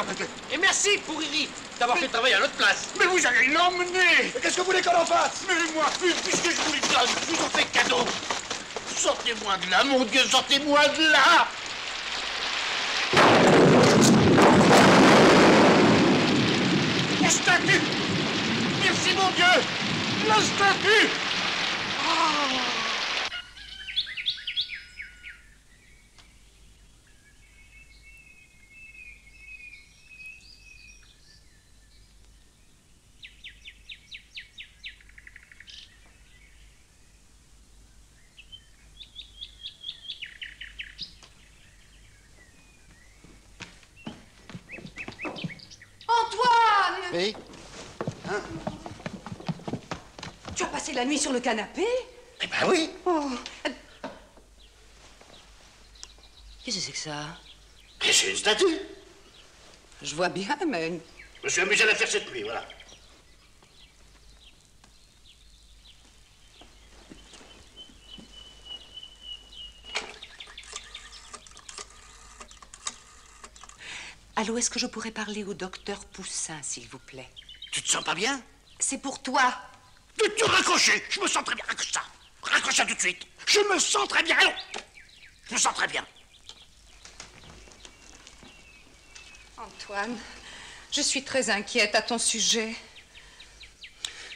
Speaker 12: Et merci pour Riri d'avoir fait travailler à notre place.
Speaker 2: Mais vous allez l'emmener.
Speaker 12: Qu'est-ce que vous voulez qu'on en fasse?
Speaker 2: Mais moi, puisque je vous le donne, je vous en fais cadeau. Sortez-moi de là, mon Dieu, sortez-moi de là. La statue! Merci, mon Dieu! La statue! Oh.
Speaker 10: Antoine!
Speaker 2: Oui? Hein?
Speaker 10: Tu as passé la nuit sur le canapé?
Speaker 2: Eh ben oui!
Speaker 10: Oh. Qu'est-ce que c'est que ça?
Speaker 2: C'est une statue.
Speaker 10: Je vois bien, mais...
Speaker 2: Je me suis amusé à la faire cette nuit, voilà.
Speaker 8: Allô, est-ce que je pourrais parler au docteur Poussin, s'il vous plaît?
Speaker 2: Tu te sens pas bien?
Speaker 8: C'est pour toi.
Speaker 2: Tu raccrocher. Je me sens très bien. Raccroche ça. Raccroche ça tout de suite. Je me sens très bien. Allons. Je me sens très bien.
Speaker 10: Antoine, je suis très inquiète à ton sujet.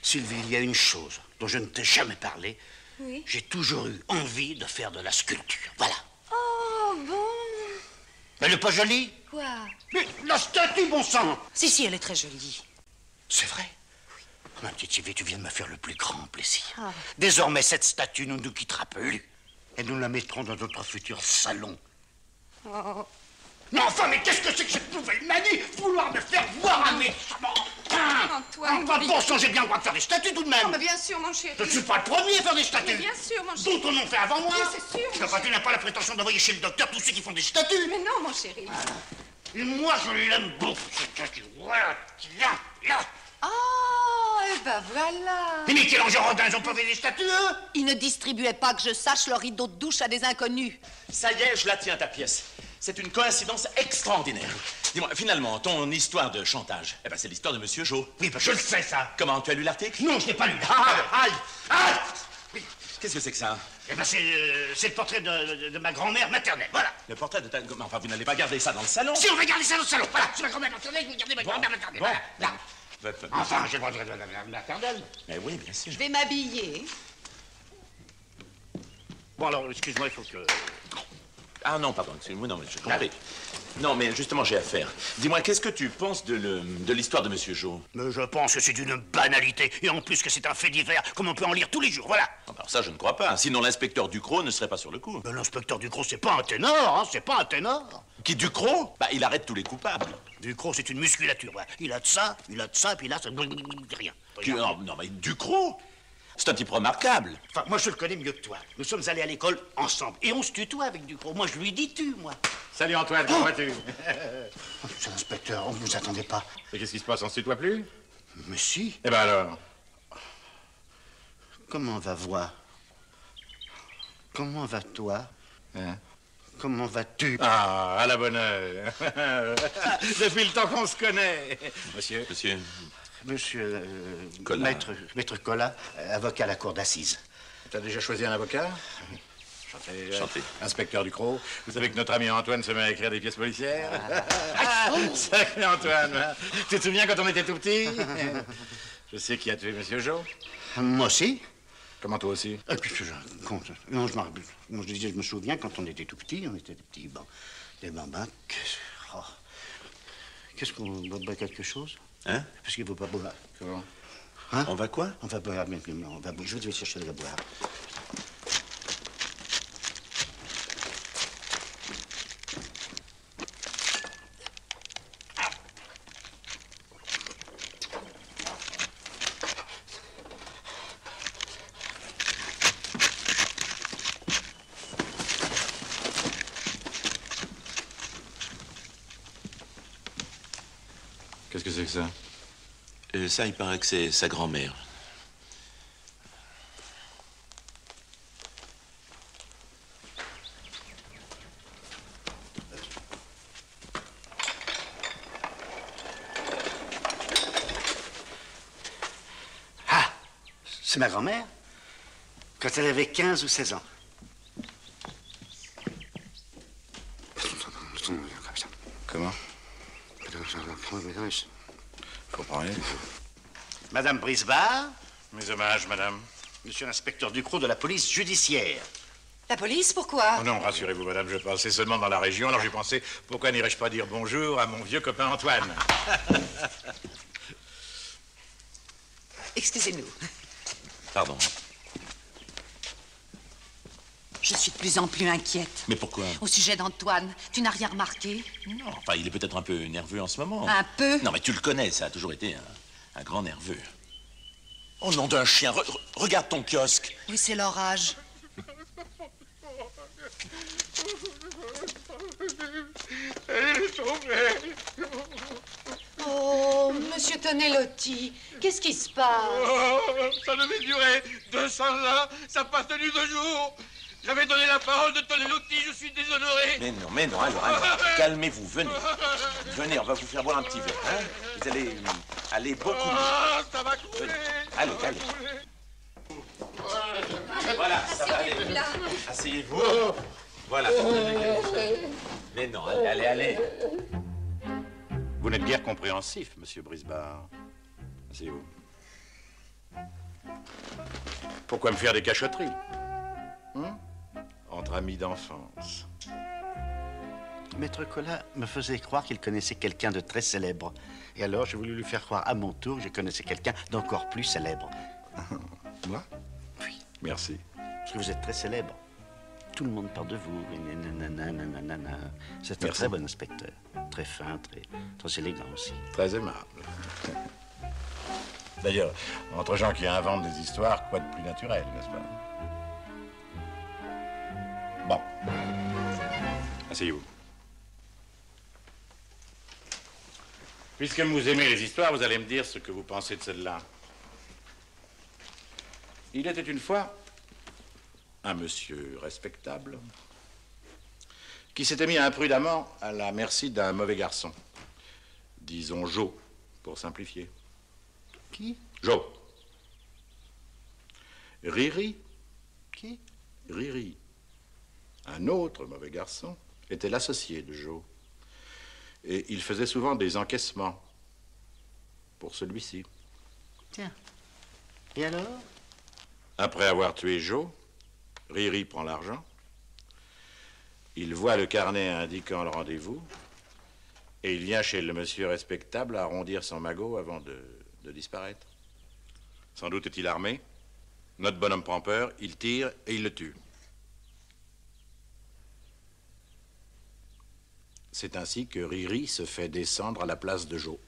Speaker 2: Sylvie, il y a une chose dont je ne t'ai jamais parlé.
Speaker 10: Oui?
Speaker 2: J'ai toujours eu envie de faire de la sculpture. Voilà.
Speaker 10: Oh, bon.
Speaker 2: Elle n'est pas jolie?
Speaker 10: Quoi?
Speaker 2: Mais la statue, bon sang!
Speaker 8: Si, elle est très jolie.
Speaker 2: C'est vrai? Oui. Ma petite Sylvie, tu viens de me faire le plus grand plaisir.
Speaker 10: Ah.
Speaker 2: Désormais, cette statue ne nous quittera plus. Et nous la mettrons dans notre futur salon.
Speaker 10: Oh.
Speaker 2: Mais enfin, mais qu'est-ce que c'est que cette nouvelle manie? Vouloir me faire voir un méchant!
Speaker 10: Antoine,
Speaker 2: Enfin, bon sang, j'ai bien le droit de faire des statues tout de même!
Speaker 10: Oh, mais bien sûr, mon chéri.
Speaker 2: Je ne suis pas le premier à faire des statues!
Speaker 10: Mais bien sûr, mon chéri.
Speaker 2: D'autres en ont fait avant moi!
Speaker 10: Oui, c'est sûr.
Speaker 2: Enfin, tu n'as pas la prétention d'envoyer chez le docteur tous ceux qui font des statues!
Speaker 10: Mais non, mon chéri.
Speaker 2: Et moi, je l'aime beaucoup, cette statue. Voilà, tiens, là!
Speaker 8: Oh, et ben voilà.
Speaker 2: Mais Michel-Ange-Rodin, ils ont pas fait des statues, eux?
Speaker 8: Ils ne distribuaient pas, que je sache, leur rideau de douche à des inconnus.
Speaker 1: Ça y est, je la tiens, ta pièce. C'est une coïncidence extraordinaire. Dis-moi, finalement, ton histoire de chantage, eh ben, c'est l'histoire de Monsieur Jo.
Speaker 2: Oui, ben, je le sais, ça.
Speaker 1: Comment, tu as lu l'article?
Speaker 2: Non, je n'ai pas lu.
Speaker 1: Aïe!
Speaker 2: Aïe!
Speaker 1: Oui. Qu'est-ce que c'est que ça?
Speaker 2: Eh ben, c'est le portrait de ma grand-mère maternelle, voilà.
Speaker 1: Le portrait de ta... Enfin, vous n'allez pas garder ça dans le salon?
Speaker 2: Si, on va garder ça dans le salon, voilà. C'est ma grand-mère maternelle, je vais garder ma grand-mère maternelle, voilà. Là. Enfin, j'ai le droit de la maternelle.
Speaker 1: Mais oui, bien sûr.
Speaker 8: Je vais m'habiller.
Speaker 2: Bon, alors, excuse-moi, il faut que...
Speaker 1: Ah non, pardon, excuse-moi, non, mais j'ai compris. Non, mais justement, j'ai affaire. Dis-moi, qu'est-ce que tu penses de l'histoire de Monsieur Jo?
Speaker 2: Mais je pense que c'est d'une banalité, et en plus que c'est un fait divers, comme on peut en lire tous les jours, voilà.
Speaker 1: Alors ça, je ne crois pas. Sinon, l'inspecteur Ducrot ne serait pas sur le coup.
Speaker 2: Mais l'inspecteur Ducrot, c'est pas un ténor, hein, c'est pas un ténor.
Speaker 1: Qui, Ducrot? Bah, il arrête tous les coupables.
Speaker 2: Ducrot, c'est une musculature, voilà. Il a de ça, et puis là, ça... rien.
Speaker 1: Non, mais Ducrot? C'est un type remarquable.
Speaker 2: Enfin, moi, je le connais mieux que toi. Nous sommes allés à l'école ensemble. Et on se tutoie avec Ducrot. Moi, je lui dis tu, moi.
Speaker 11: Salut Antoine, comment vas-tu?
Speaker 2: Monsieur l'inspecteur, on ne vous attendait pas.
Speaker 11: Et qu'est-ce qui se passe, on se tutoie plus?
Speaker 2: Mais si.
Speaker 11: Eh ben alors?
Speaker 2: Comment va voir? Comment va-toi?
Speaker 11: Hein?
Speaker 2: Comment vas-tu?
Speaker 11: Ah, à la bonne heure. Depuis le temps qu'on se connaît. Monsieur?
Speaker 2: Monsieur
Speaker 11: Collat.
Speaker 2: Maître Collat, avocat à la cour d'assises.
Speaker 11: T'as déjà choisi un avocat? Chanté.
Speaker 1: Chanté.
Speaker 11: Inspecteur Ducrot, vous savez que notre ami Antoine se met à écrire des pièces policières? Sacré Antoine, hein? Tu te souviens quand on était tout petit? Je sais qui a tué Monsieur Jo.
Speaker 2: Moi aussi.
Speaker 11: Comment toi aussi?
Speaker 2: Non, je disais, je me souviens quand on était tout petit, on était des petits des bambins. Qu'est-ce qu'on boit quelque chose?
Speaker 1: Hein?
Speaker 2: Parce qu'il ne faut pas boire.
Speaker 11: Comment?
Speaker 2: Hein?
Speaker 1: On va quoi?
Speaker 2: On va boire, je vais chercher de la boire.
Speaker 11: Qu'est-ce que c'est que ça?
Speaker 1: Ça, il paraît que c'est sa grand-mère.
Speaker 2: Ah! C'est ma grand-mère? Quand elle avait 15 ou 16 ans.
Speaker 11: Comment? Je comprends rien.
Speaker 2: Madame Brisbard?
Speaker 11: Mes hommages, madame.
Speaker 2: Monsieur l'inspecteur Ducrot de la police judiciaire.
Speaker 8: La police, pourquoi?
Speaker 11: Oh non, rassurez-vous, madame, je passais seulement dans la région, alors j'ai pensé, pourquoi n'irais-je pas dire bonjour à mon vieux copain Antoine?
Speaker 8: Excusez-nous.
Speaker 1: Pardon.
Speaker 8: Je suis de plus en plus inquiète.
Speaker 1: Mais pourquoi?
Speaker 8: Au sujet d'Antoine, tu n'as rien remarqué?
Speaker 1: Non, enfin, il est peut-être un peu nerveux en ce moment.
Speaker 8: Un peu?
Speaker 1: Non, mais tu le connais, ça a toujours été un grand nerveux. Oh, nom d'un chien, regarde ton kiosque.
Speaker 8: Oui, c'est l'orage.
Speaker 14: Elle est tombée.
Speaker 10: Oh, monsieur Tonelotti, qu'est-ce qui se passe?
Speaker 14: Oh, ça devait durer 200 ans, ça n'a pas tenu 2 jours. J'avais donné la parole de Tonelotti, je suis déshonoré.
Speaker 1: Mais non, alors, calmez-vous, venez. Venez, on va vous faire boire un petit verre, hein. Vous allez aller beaucoup mieux.
Speaker 14: Ah, ça va couler.
Speaker 1: Allez. Voilà, ça va aller. Asseyez-vous. Voilà. Mais non, allez.
Speaker 11: Vous n'êtes guère compréhensif, monsieur Brisbard. Asseyez-vous. Pourquoi me faire des cachotteries? Entre amis d'enfance.
Speaker 2: Maître Collat me faisait croire qu'il connaissait quelqu'un de très célèbre. Et alors, j'ai voulu lui faire croire à mon tour que je connaissais quelqu'un d'encore plus célèbre.
Speaker 11: Moi?
Speaker 2: Oui.
Speaker 11: Merci.
Speaker 2: Parce que vous êtes très célèbre. Tout le monde parle de vous. C'est un
Speaker 11: Merci.
Speaker 2: très bon inspecteur. Très fin, très élégant aussi.
Speaker 11: Très aimable. D'ailleurs, entre gens qui inventent des histoires, quoi de plus naturel, n'est-ce pas? Bon. Asseyez-vous. Puisque vous aimez les histoires, vous allez me dire ce que vous pensez de celle-là. Il était une fois un monsieur respectable qui s'était mis imprudemment à la merci d'un mauvais garçon. Disons Jo, pour simplifier.
Speaker 2: Qui?
Speaker 11: Jo. Riri.
Speaker 2: Qui?
Speaker 11: Riri. Un autre mauvais garçon était l'associé de Jo. Et il faisait souvent des encaissements pour celui-ci.
Speaker 2: Tiens. Et alors?
Speaker 11: Après avoir tué Jo, Riri prend l'argent. Il voit le carnet indiquant le rendez-vous. Et il vient chez le monsieur respectable arrondir son magot avant de disparaître. Sans doute est-il armé. Notre bonhomme prend peur, il tire et il le tue. C'est ainsi que Riri se fait descendre à la place de Jo.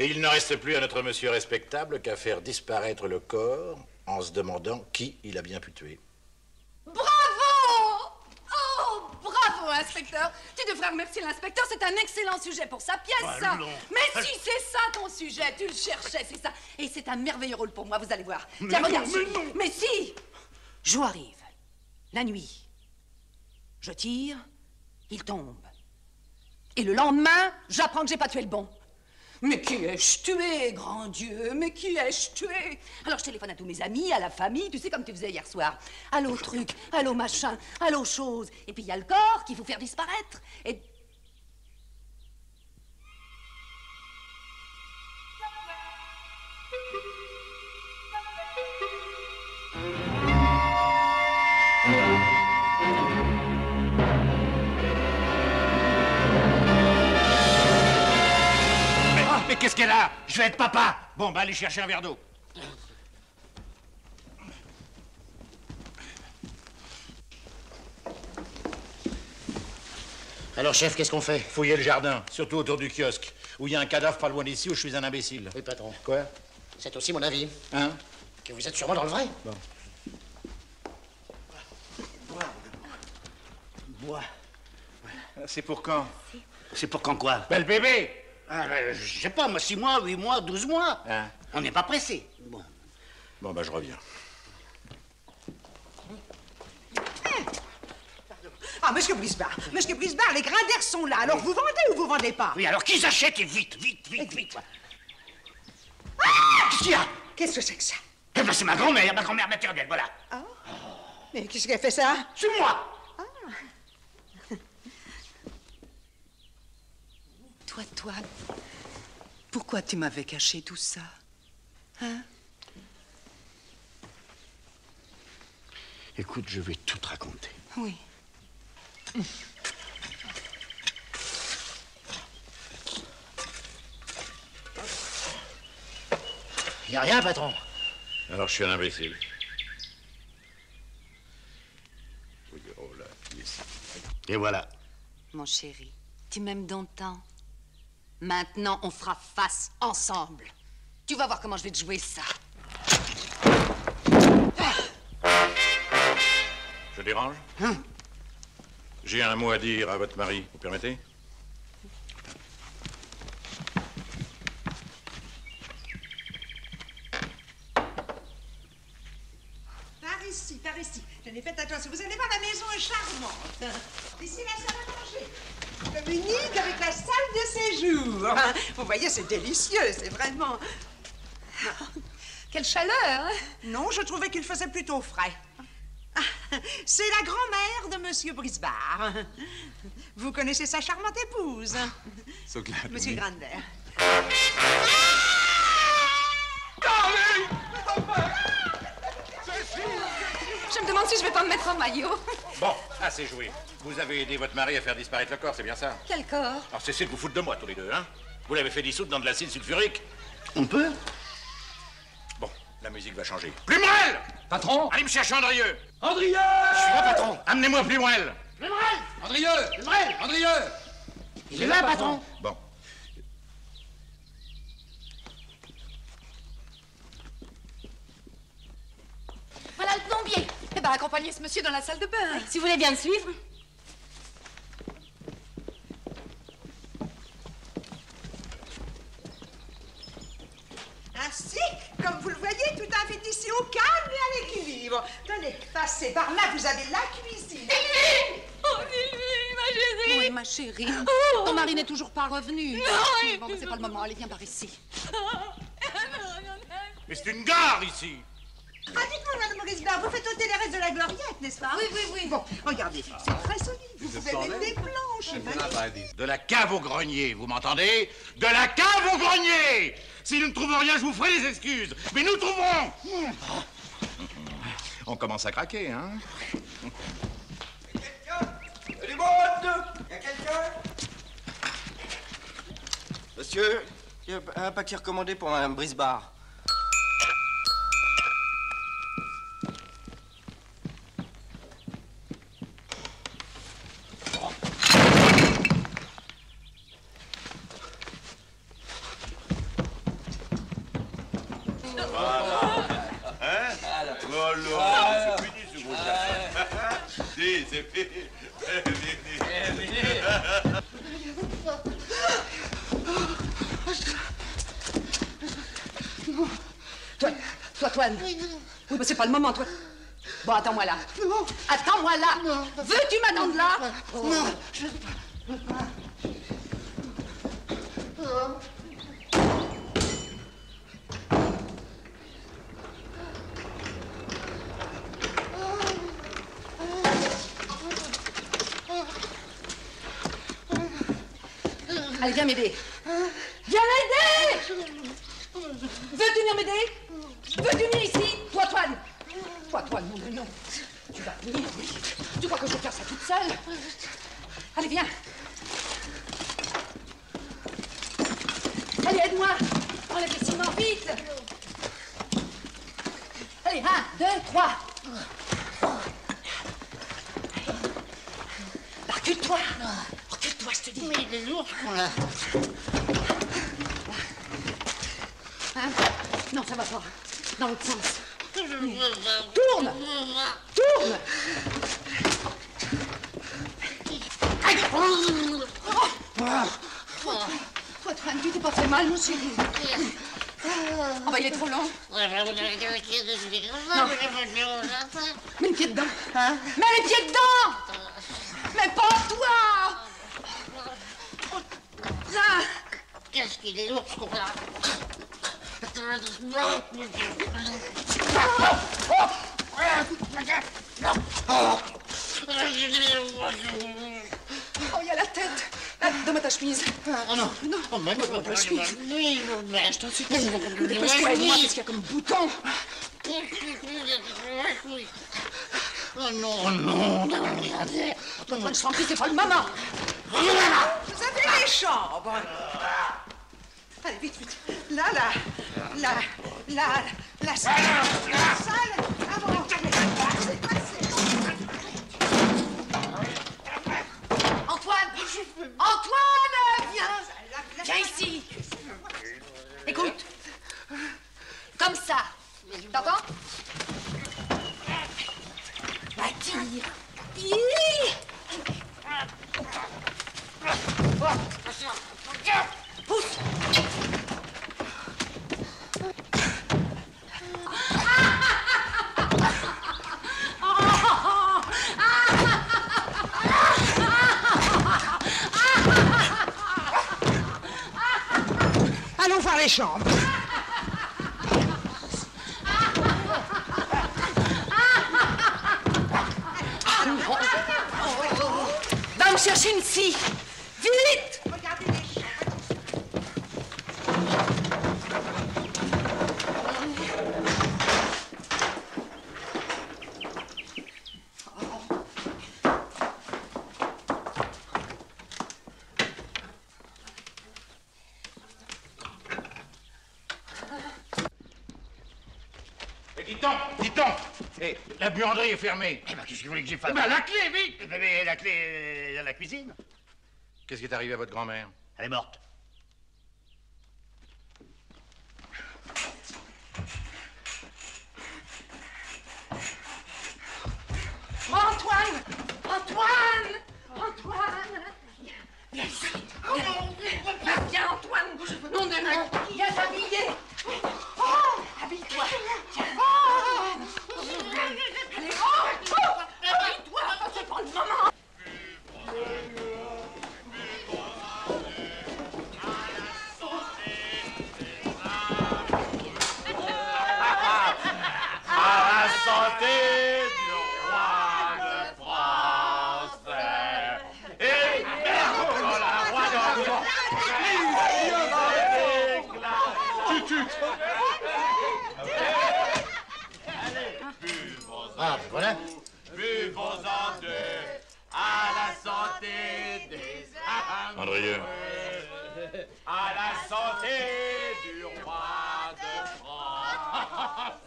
Speaker 11: Et il ne reste plus à notre monsieur respectable qu'à faire disparaître le corps en se demandant qui il a bien pu tuer.
Speaker 10: Bravo! Oh, bravo, inspecteur. Tu devrais remercier l'inspecteur, c'est un excellent sujet pour sa pièce, ça. Mais si c'est ça ton sujet, tu le cherchais, c'est ça. Et c'est un merveilleux rôle pour moi, vous allez voir. Tiens, regarde. Mais si! Jour arrive, la nuit. Je tire, il tombe. Et le lendemain, j'apprends que j'ai pas tué le bon. Mais qui ai-je tué, grand Dieu? Mais qui ai-je tué? Alors je téléphone à tous mes amis, à la famille, tu sais comme tu faisais hier soir. Allô truc, allô machin, allô chose. Et puis il y a le corps qu'il faut faire disparaître. Et...
Speaker 6: Mais qu'est-ce qu'elle a? Je vais être papa. Bon, bah allez chercher un verre d'eau.
Speaker 2: Alors, chef, qu'est-ce qu'on fait?
Speaker 11: Fouillez le jardin, surtout autour du kiosque, où il y a un cadavre pas loin d'ici où je suis un imbécile.
Speaker 2: Oui, patron.
Speaker 11: Quoi?
Speaker 2: C'est aussi mon avis.
Speaker 11: Hein?
Speaker 2: Que vous êtes sûrement dans le vrai.
Speaker 11: Bon.
Speaker 2: Bois.
Speaker 6: C'est pour quand?
Speaker 2: C'est pour quand quoi?
Speaker 6: Ben, le bébé!
Speaker 2: Ah, je sais pas, moi, 6 mois, 8 mois, 12 mois.
Speaker 11: Hein?
Speaker 2: On n'est pas pressé. Bon.
Speaker 11: Bon, bah je reviens.
Speaker 4: Ah, monsieur Brisbard, les grandeurs sont là. Alors, vous vendez ou vous vendez pas?
Speaker 2: Oui, alors qu'ils achètent et vite, vite, vite, vite.
Speaker 4: Ah!
Speaker 2: Qu'est-ce qu'il y a?
Speaker 4: Qu'est-ce que c'est que ça?
Speaker 2: Eh ben, c'est ma grand-mère maternelle, voilà.
Speaker 4: Ah. Mais qu'est-ce qu'elle fait ça?
Speaker 2: C'est moi.
Speaker 4: Toi, pourquoi tu m'avais caché tout ça? Hein?
Speaker 2: Écoute, je vais tout te raconter.
Speaker 4: Oui.
Speaker 2: Y a rien, patron.
Speaker 11: Alors je suis un imbécile. Oui, oh là, ici.
Speaker 2: Et voilà.
Speaker 8: Mon chéri, tu m'aimes d'antan. Maintenant, on fera face ensemble. Tu vas voir comment je vais te jouer ça.
Speaker 11: Je dérange?
Speaker 2: Hein?
Speaker 11: J'ai un mot à dire à votre mari, vous permettez?
Speaker 4: Par ici. Tenez, faites attention. Vous allez voir, la maison est charmante. Ici, la salle à manger. Communique avec la salle de séjour. Vous voyez, c'est délicieux, c'est vraiment...
Speaker 10: Quelle chaleur, hein?
Speaker 4: Non, je trouvais qu'il faisait plutôt frais. C'est la grand-mère de Monsieur Brisbard. Vous connaissez sa charmante épouse,
Speaker 9: So glad.
Speaker 4: Monsieur Grander.
Speaker 10: Je me demande si je vais pas me mettre en maillot.
Speaker 11: Bon, assez joué. Vous avez aidé votre mari à faire disparaître le corps, c'est bien ça?
Speaker 10: Quel corps?
Speaker 11: Alors cessez de vous foutre de moi, tous les deux, hein? Vous l'avez fait dissoudre dans de l'acide sulfurique?
Speaker 2: On peut?
Speaker 11: Bon, la musique va changer. Plumerel!
Speaker 6: Patron?
Speaker 11: Allez me chercher Andrieux!
Speaker 6: Andrieux!
Speaker 2: Je suis là, patron.
Speaker 11: Amenez-moi Plumerel!
Speaker 2: Plumerel!
Speaker 6: Andrieux!
Speaker 2: Plumerel!
Speaker 6: Andrieux!
Speaker 2: Il est là, patron.
Speaker 11: Bon.
Speaker 10: Voilà le plombier. Eh ben, accompagnez ce monsieur dans la salle de bain.
Speaker 3: Si vous voulez bien me suivre.
Speaker 4: Ainsi, comme vous le voyez, tout invite ici au calme et à l'équilibre. Tenez, passez par là, vous avez la cuisine.
Speaker 10: Oh, Sylvie, ma chérie.
Speaker 8: Oui, ma chérie. Ton mari n'est toujours pas revenu.
Speaker 10: Non,
Speaker 8: Bon, c'est pas le moment. Allez, viens par ici.
Speaker 11: Mais c'est une gare, ici!
Speaker 4: Ah, dites-moi, Madame Brisbard, vous faites ôter les restes de la gloriette, n'est-ce pas?
Speaker 10: Oui, oui, oui.
Speaker 4: Bon, regardez, c'est très solide. Vous pouvez mettre des planches.
Speaker 11: De la cave au grenier, vous m'entendez? De la cave au grenier! Si nous ne trouvons rien, je vous ferai des excuses. Mais nous trouverons! On commence à craquer, hein?
Speaker 14: Du monde! Y a quelqu'un?
Speaker 15: Monsieur, il y a un paquet recommandé pour Madame Brisbard.
Speaker 14: Voilà. Hein? Voilà, c'est fini ce gros café. Si, c'est fini.
Speaker 10: Toi, Toine. Oui, mais c'est pas le moment, toi. Bon, attends-moi là. Non. Attends-moi là. Veux-tu m'attendre là?
Speaker 2: Non, je peux pas.
Speaker 10: Allez, viens m'aider. Viens m'aider! Veux-tu venir m'aider? Veux-tu venir ici? Toi, Toine. Toi, Toine, mon non. Tu vas venir, oui. Tu crois que je vais faire ça toute seule? Allez, viens. Allez, aide-moi. Enlève les ciments, vite. Allez, 1, 2, 3. Recule-toi. Recule-toi, je te dis.
Speaker 2: Mais il est lourd, ce qu'on a.
Speaker 10: Hein? Non, ça va pas. Dans l'autre sens. Tourne! Tourne! Aïe! Toi, Toine, tu t'es pas fait mal, mon chéri. Oh, bah, il est trop long. Non. Mets les pieds dedans. Hein? Mets les pieds dedans! Mais pas toi! Là!
Speaker 2: Qu'est-ce qu'il est lourd, ce qu'on a.
Speaker 10: Oh, il y a la tête. Là, donne-moi ta chemise.
Speaker 2: Oh non.
Speaker 10: Non.
Speaker 2: Oh, mais
Speaker 10: donne-moi ta chemise.
Speaker 2: Oui,
Speaker 10: Je t'en supplie. Dépêche-toi, aide-moi, qu'est-ce qu'il y a comme bouton?
Speaker 2: Oh non, non,
Speaker 10: regardez. Toi, je t'en prie, c'est pas le moment.
Speaker 4: Vous avez les chambres. Allez, vite, vite. La salle. La salle. Avant.
Speaker 10: Antoine! Antoine! Viens! Viens ici! Écoute! Comme ça! T'entends? Va, tire! Tire! Pousse!
Speaker 4: Allons voir les chambres.
Speaker 10: Ah non! Va me chercher une scie! Vite!
Speaker 4: Regardez les chambres.
Speaker 6: Dis-donc! Eh, la buanderie est fermée.
Speaker 16: Eh ben, qu'est-ce que vous voulez que j'ai fasse?
Speaker 6: Eh ben, la clé, vite!
Speaker 16: Eh ben, la clé dans la cuisine.
Speaker 11: Qu'est-ce qui est arrivé à votre grand-mère?
Speaker 16: Elle est morte.
Speaker 10: Antoine! Antoine! Antoine! Viens ici! Viens, Antoine! Non, de viens t'habiller! Oh! Habille-toi! Tiens! Allez, habille-toi! C'est pas le moment!
Speaker 14: À la santé du roi de France. Et merde, oh la roi de France.
Speaker 16: Ah, voilà.
Speaker 14: Buvons-en deux à la santé des
Speaker 11: Andrieux.
Speaker 14: à la santé du roi de France.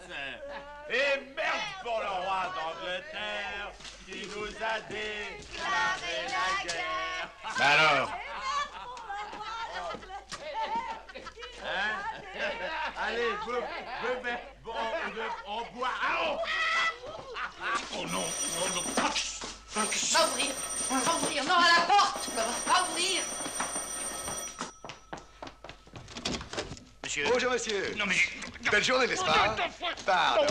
Speaker 14: Et merde pour le roi d'Angleterre qui nous a déclaré la guerre.
Speaker 11: Mais alors?
Speaker 14: Hein? Allez, buvez, bon, on boit. Ah, oh non, oh non.
Speaker 10: Va ouvrir, non, à la porte, va ouvrir.
Speaker 14: Monsieur.
Speaker 17: Bonjour, monsieur.
Speaker 14: Non, mais...
Speaker 17: Belle journée, n'est-ce pas? Pardon.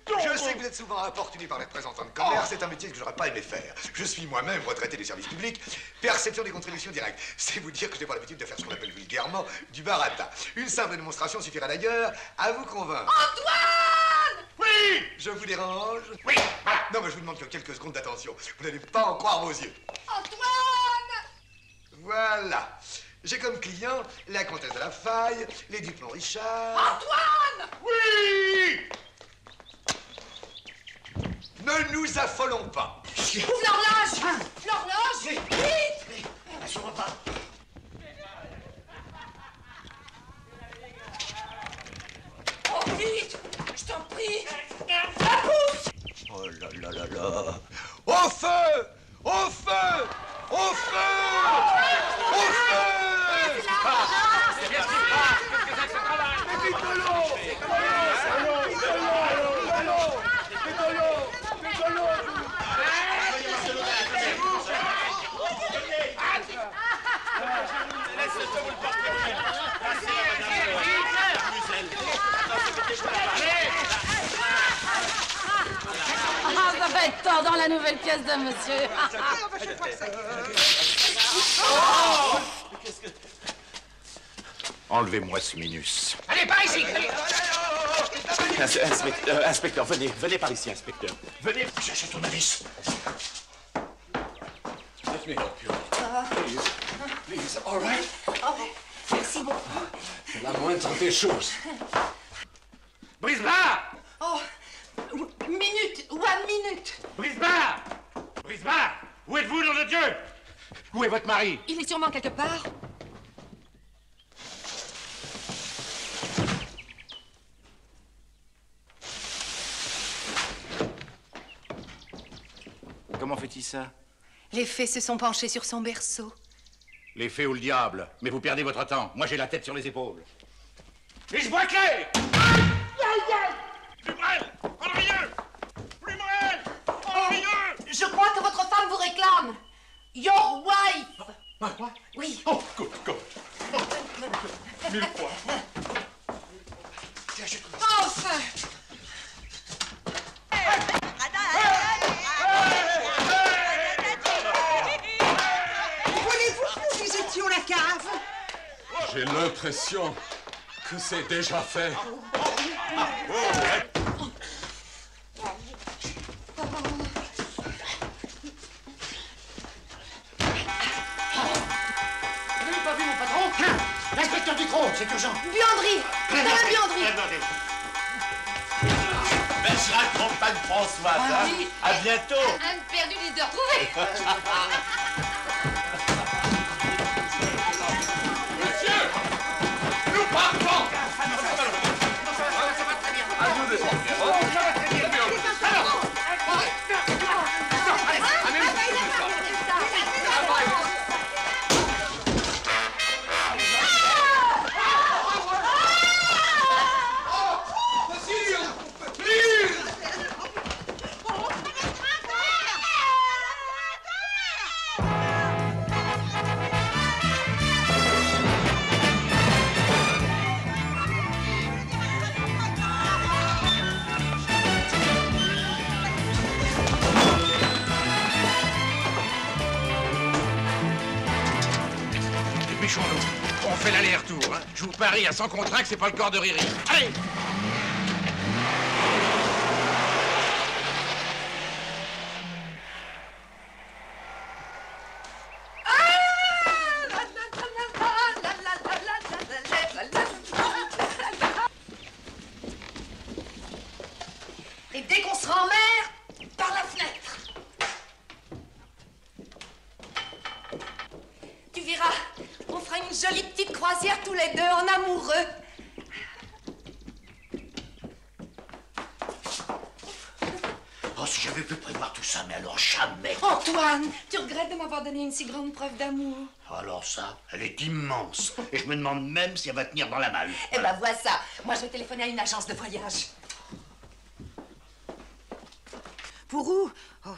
Speaker 17: Je sais que vous êtes souvent importuné par les représentants de commerce. C'est un métier que j'aurais pas aimé faire. Je suis moi-même retraité des services publics. Perception des contributions directes. C'est vous dire que j'ai pas l'habitude de faire ce qu'on appelle vulgairement du baratin. Une simple démonstration suffira d'ailleurs à vous convaincre.
Speaker 10: Antoine!
Speaker 17: Oui! Je vous dérange? Oui! Non, mais je vous demande que quelques secondes d'attention. Vous n'allez pas en croire vos yeux.
Speaker 10: Antoine!
Speaker 17: Voilà. J'ai comme client la comtesse de la Faille, les Duplon Richard...
Speaker 10: Antoine!
Speaker 17: Oui! Ne nous affolons pas.
Speaker 10: Ouvre l'horloge! L'horloge! Vite!
Speaker 2: Je vois pas.
Speaker 10: Oh, vite! Je t'en prie! La pousse!
Speaker 17: Oh là là là là. Au feu! Au feu! Au feu! Au feu!
Speaker 14: C'est bien ce qui se passe. Qu'est-ce que c'est que ce travail? Mais
Speaker 3: Ah, ça va être tort dans la nouvelle pièce de monsieur.
Speaker 11: Oh! Enlevez-moi ce minus.
Speaker 12: Allez, par ici!
Speaker 1: Inspecteur, venez par ici, inspecteur. Venez.
Speaker 14: Cherchez ton avis.
Speaker 9: Let me help you. Please, all right?
Speaker 10: Oh, merci beaucoup.
Speaker 9: C'est la moindre des choses.
Speaker 12: Brisbard!
Speaker 10: Oh, one minute.
Speaker 12: Brisbard! Brisbard! Où êtes-vous, nom de Dieu? Où est votre mari?
Speaker 7: Il est sûrement quelque part.
Speaker 11: Comment fait-il ça?
Speaker 7: Les fées se sont penchés sur son berceau.
Speaker 6: Les fées ou le diable, mais vous perdez votre temps. Moi, j'ai la tête sur les épaules.
Speaker 12: Miss Brackley!
Speaker 14: Plumerel! Henrieux! Plumerel! Henrieux!
Speaker 10: Je crois que votre femme vous réclame. Your wife.
Speaker 14: Quoi?
Speaker 10: Oui.
Speaker 14: Oh, good. Mille fois. Tiens, je trouve.
Speaker 10: Enfin!
Speaker 4: Voulez-vous que nous visitions la cave?
Speaker 9: J'ai l'impression que c'est déjà fait.
Speaker 12: Vous n'avez pas vu mon patron? L'inspecteur Ducrot, c'est urgent.
Speaker 10: Buanderie! Dans la buanderie!
Speaker 1: Ben, je raccompagne Françoise.
Speaker 10: Ah
Speaker 1: Hein.
Speaker 10: oui.
Speaker 1: À bientôt.
Speaker 10: Un perdu, les deux retrouvés!
Speaker 14: Nous partons!
Speaker 6: Dépêchons-nous. On fait l'aller-retour. Hein. Je vous parie à 100 contrats que c'est pas le corps de Riri. Allez!
Speaker 10: Et dès qu'on sera en mer, par la fenêtre. Tu verras, on fera une jolie petite croisière tous les deux en amoureux.
Speaker 1: Oh,
Speaker 2: si j'avais pu prévoir tout ça, mais alors jamais.
Speaker 10: Antoine, tu regrettes de m'avoir donné une si grande preuve d'amour?
Speaker 2: Alors ça, elle est immense. Et je me demande même si elle va tenir dans la malle.
Speaker 10: Eh ben, vois ça. Moi, je vais téléphoner à une agence de voyage. Pour où? Oh,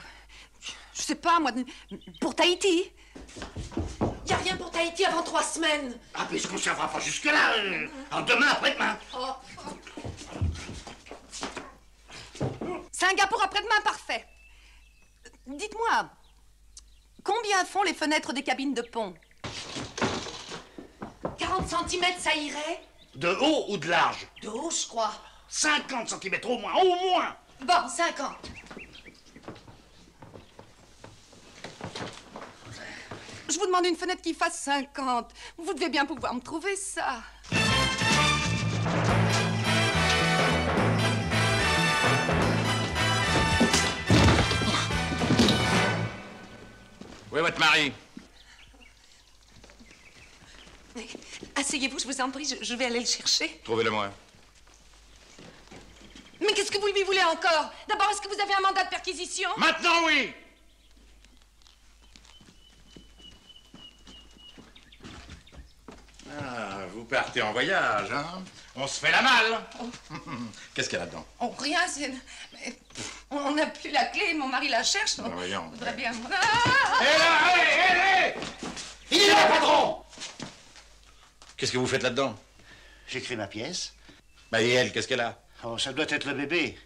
Speaker 10: je sais pas, moi. Pour Tahiti. Y a rien pour Tahiti avant 3 semaines.
Speaker 2: Ah, mais est-ce qu'on s'en va pas jusque-là? Demain, après-demain.
Speaker 10: Oh. Singapour après-demain, parfait. Dites-moi, combien font les fenêtres des cabines de pont? 40 cm, ça irait?
Speaker 2: De haut ou de large?
Speaker 10: De haut, je crois.
Speaker 2: 50 cm au moins, au moins.
Speaker 10: Bon, 50. Je vous demande une fenêtre qui fasse 50. Vous devez bien pouvoir me trouver ça.
Speaker 11: Où est votre mari?
Speaker 10: Asseyez-vous, je vous en prie, je vais aller le chercher.
Speaker 11: Trouvez-le-moi.
Speaker 10: Mais qu'est-ce que vous lui voulez encore? D'abord, est-ce que vous avez un mandat de perquisition?
Speaker 11: Maintenant, oui! Ah, vous partez en voyage, hein? On se fait la malle! Qu'est-ce qu'il y a là-dedans?
Speaker 10: Oh, rien, c'est... mais, on n'a plus la clé, mon mari la cherche, donc...
Speaker 11: Voyons.
Speaker 10: Je voudrais bien...
Speaker 11: Hé là, hé!
Speaker 2: Il est là, patron!
Speaker 11: Qu'est-ce que vous faites là-dedans?
Speaker 2: J'écris ma pièce.
Speaker 11: Bah, et elle, qu'est-ce qu'elle a?
Speaker 2: Oh, ça doit être le bébé.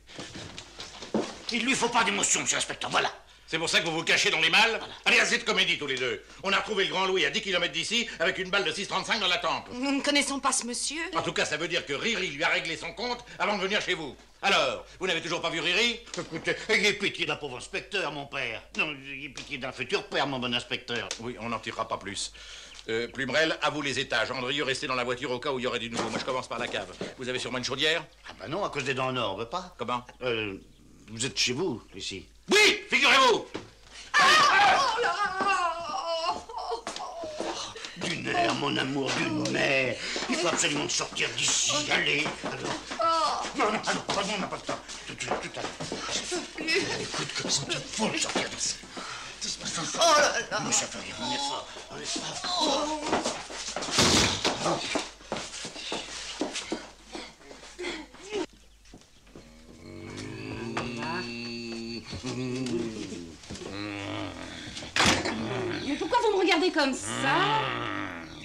Speaker 2: Il lui faut pas d'émotion, monsieur l'inspecteur, voilà.
Speaker 11: C'est pour ça que vous vous cachez dans les malles? Allez, assez de comédie tous les deux. On a retrouvé le Grand Louis à 10 km d'ici avec une balle de 6,35 dans la tempe.
Speaker 10: Nous ne connaissons pas ce monsieur.
Speaker 11: En tout cas, ça veut dire que Riri lui a réglé son compte avant de venir chez vous. Alors, vous n'avez toujours pas vu Riri?
Speaker 2: Écoutez, ayez pitié d'un pauvre inspecteur, mon père. Non, ayez pitié d'un futur père, mon bon inspecteur.
Speaker 11: Oui, on n'en tirera pas plus. Plumerel, à vous les étages. Andrieux, restez dans la voiture au cas où il y aurait du nouveau. Moi, je commence par la cave. Vous avez sûrement une chaudière?
Speaker 2: Ah bah non, à cause des dents en or, on veut pas.
Speaker 11: Comment?
Speaker 2: Vous êtes chez vous, ici.
Speaker 11: Oui, figurez-vous!
Speaker 10: Oh là!
Speaker 2: D'une mère, mon amour, d'une mère. Il faut absolument sortir d'ici. Allez, alors. Non, non, alors, on n'a pas le temps. Tout à l'heure.
Speaker 10: Je peux plus.
Speaker 2: Écoute, comme ça, il faut sortir d'ici.
Speaker 10: Oh là là!
Speaker 2: Mais ça fait rien, on est fort.
Speaker 3: Mais pourquoi vous me regardez comme ça?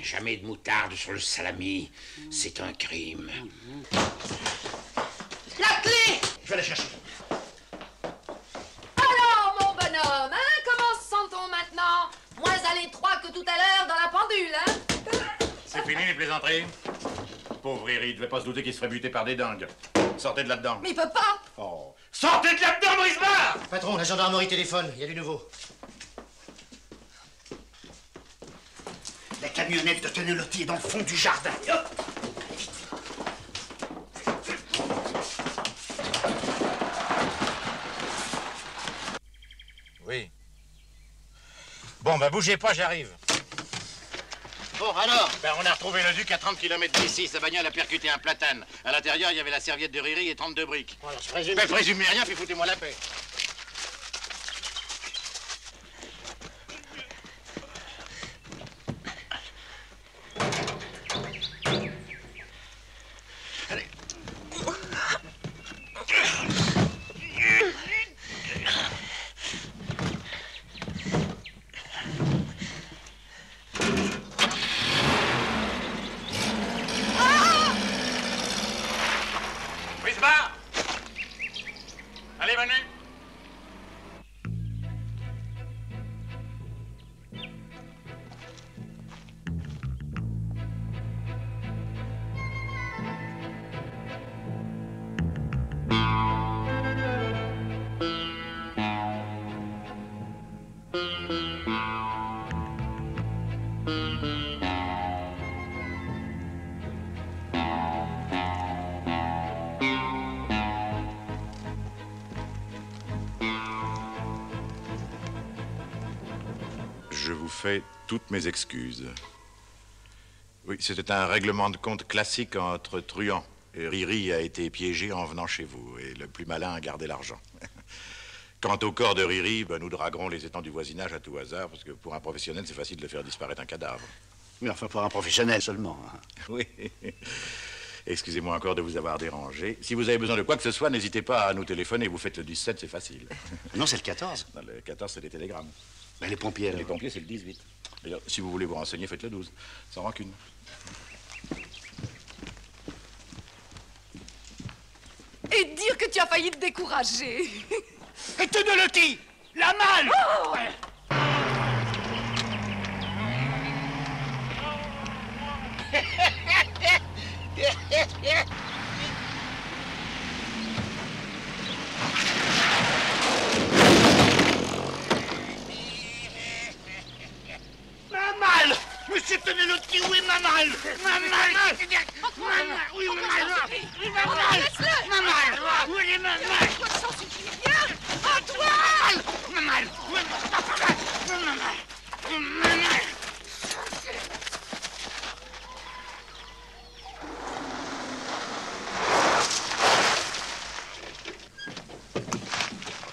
Speaker 2: Jamais de moutarde sur le salami. C'est un crime.
Speaker 10: La clé!
Speaker 2: Je vais la chercher.
Speaker 10: Alors, mon bonhomme, hein? Comment se sent-on maintenant? Moins à l'étroit que tout à l'heure dans la pendule, hein?
Speaker 11: C'est fini les plaisanteries? Pauvre Riri, il devait pas se douter qu'il se ferait buter par des dingues. Sortez de là-dedans.
Speaker 10: Mais il peut pas!
Speaker 11: Oh. Sortez de là-dedans, Brisbard!
Speaker 2: Patron, la gendarmerie téléphone. Il y a du nouveau. La camionnette de Tenelotti est dans le fond du jardin. Hop.
Speaker 11: Oui. Bon, bah bougez pas, j'arrive.
Speaker 2: Bon, alors?
Speaker 11: Ben, on a retrouvé le duc à 30 km d'ici. Sa bagnole a percuté un platane. À l'intérieur, il y avait la serviette de Riri et 32 briques.
Speaker 2: Voilà, je présume.
Speaker 11: Ben, présumez rien, puis foutez-moi la paix. Brisbard! Allez, venez! Je vous fais toutes mes excuses. Oui, c'était un règlement de compte classique entre truands. Et Riri a été piégé en venant chez vous, et le plus malin a gardé l'argent. Quant au corps de Riri, ben, nous draguerons les étangs du voisinage à tout hasard, parce que pour un professionnel, c'est facile de faire disparaître un cadavre.
Speaker 2: Mais enfin, pour un professionnel seulement. Hein.
Speaker 11: Oui. Excusez-moi encore de vous avoir dérangé. Si vous avez besoin de quoi que ce soit, n'hésitez pas à nous téléphoner. Vous faites le 17, c'est facile.
Speaker 2: Non, c'est le 14.
Speaker 11: Non, le 14, c'est les télégrammes.
Speaker 2: Ben, les pompiers, alors.
Speaker 11: Les pompiers, c'est le 18. D'ailleurs, si vous voulez vous renseigner, faites le 12. Sans rancune.
Speaker 10: Et dire que tu as failli te décourager.
Speaker 16: Et tenez le qui? La malle!
Speaker 10: Oh!
Speaker 16: Ma malle! Monsieur Tonnelotti, où est ma malle? Ma malle! Oui, ma malle! Oui, ma malle! Ma malle! Où est ma malle?
Speaker 10: Antoine!
Speaker 16: Ma malle! Ma malle! Ma malle!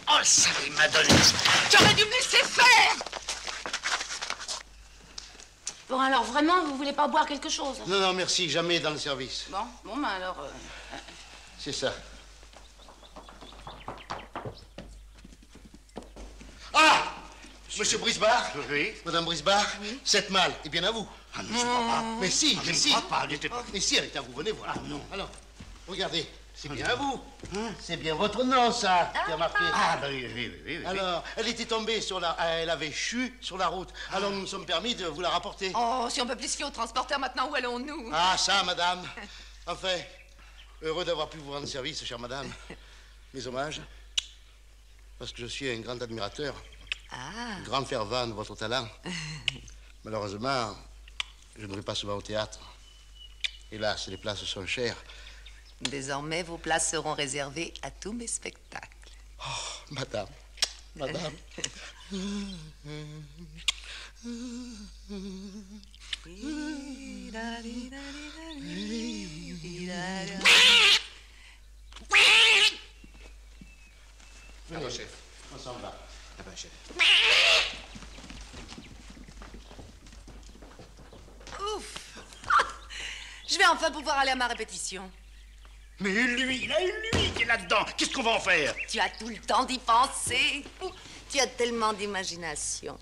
Speaker 16: Oh, ça m'a donné.
Speaker 10: J'aurais dû me laisser faire!
Speaker 3: Bon, alors vraiment, vous voulez pas boire quelque chose?
Speaker 2: Non, non, merci, jamais dans le service.
Speaker 3: Bon, ben alors...
Speaker 2: C'est ça. Ah! Monsieur Brisbard?
Speaker 16: Oui.
Speaker 2: Madame Brisbard?
Speaker 16: Oui.
Speaker 2: Cette malle est bien à vous.
Speaker 16: Ah non, je crois pas.
Speaker 2: Mais si,
Speaker 16: Ah, je
Speaker 2: mais
Speaker 16: ne
Speaker 2: si.
Speaker 16: crois pas, elle était pas.
Speaker 2: Mais si, elle est à vous, venez voir.
Speaker 16: Ah non.
Speaker 2: Alors, regardez, c'est bien à vous. C'est bien votre nom, ça, qui a marqué.
Speaker 16: Ah, ben oui.
Speaker 2: Alors, elle était tombée sur la... Elle avait chu sur la route. Alors, nous nous sommes permis de vous la rapporter.
Speaker 10: Oh, si on peut plus se fier au transporteur maintenant, où allons-nous?
Speaker 2: Ah, ça, madame. Enfin, heureux d'avoir pu vous rendre service, chère madame. Mes hommages, parce que je suis un grand admirateur, un grand fervent de votre talent. Malheureusement, je ne vais pas souvent au théâtre. Hélas, les places sont chères.
Speaker 8: Désormais, vos places seront réservées à tous mes spectacles.
Speaker 2: Oh, madame.
Speaker 17: Alors, chef.
Speaker 2: On s'en va.
Speaker 17: Ah ben, chef.
Speaker 10: Ouf! Je vais enfin pouvoir aller à ma répétition.
Speaker 16: Mais lui qui est là-dedans, qu'est-ce qu'on va en faire?
Speaker 8: Tu as tout le temps d'y penser. Tu as tellement d'imagination.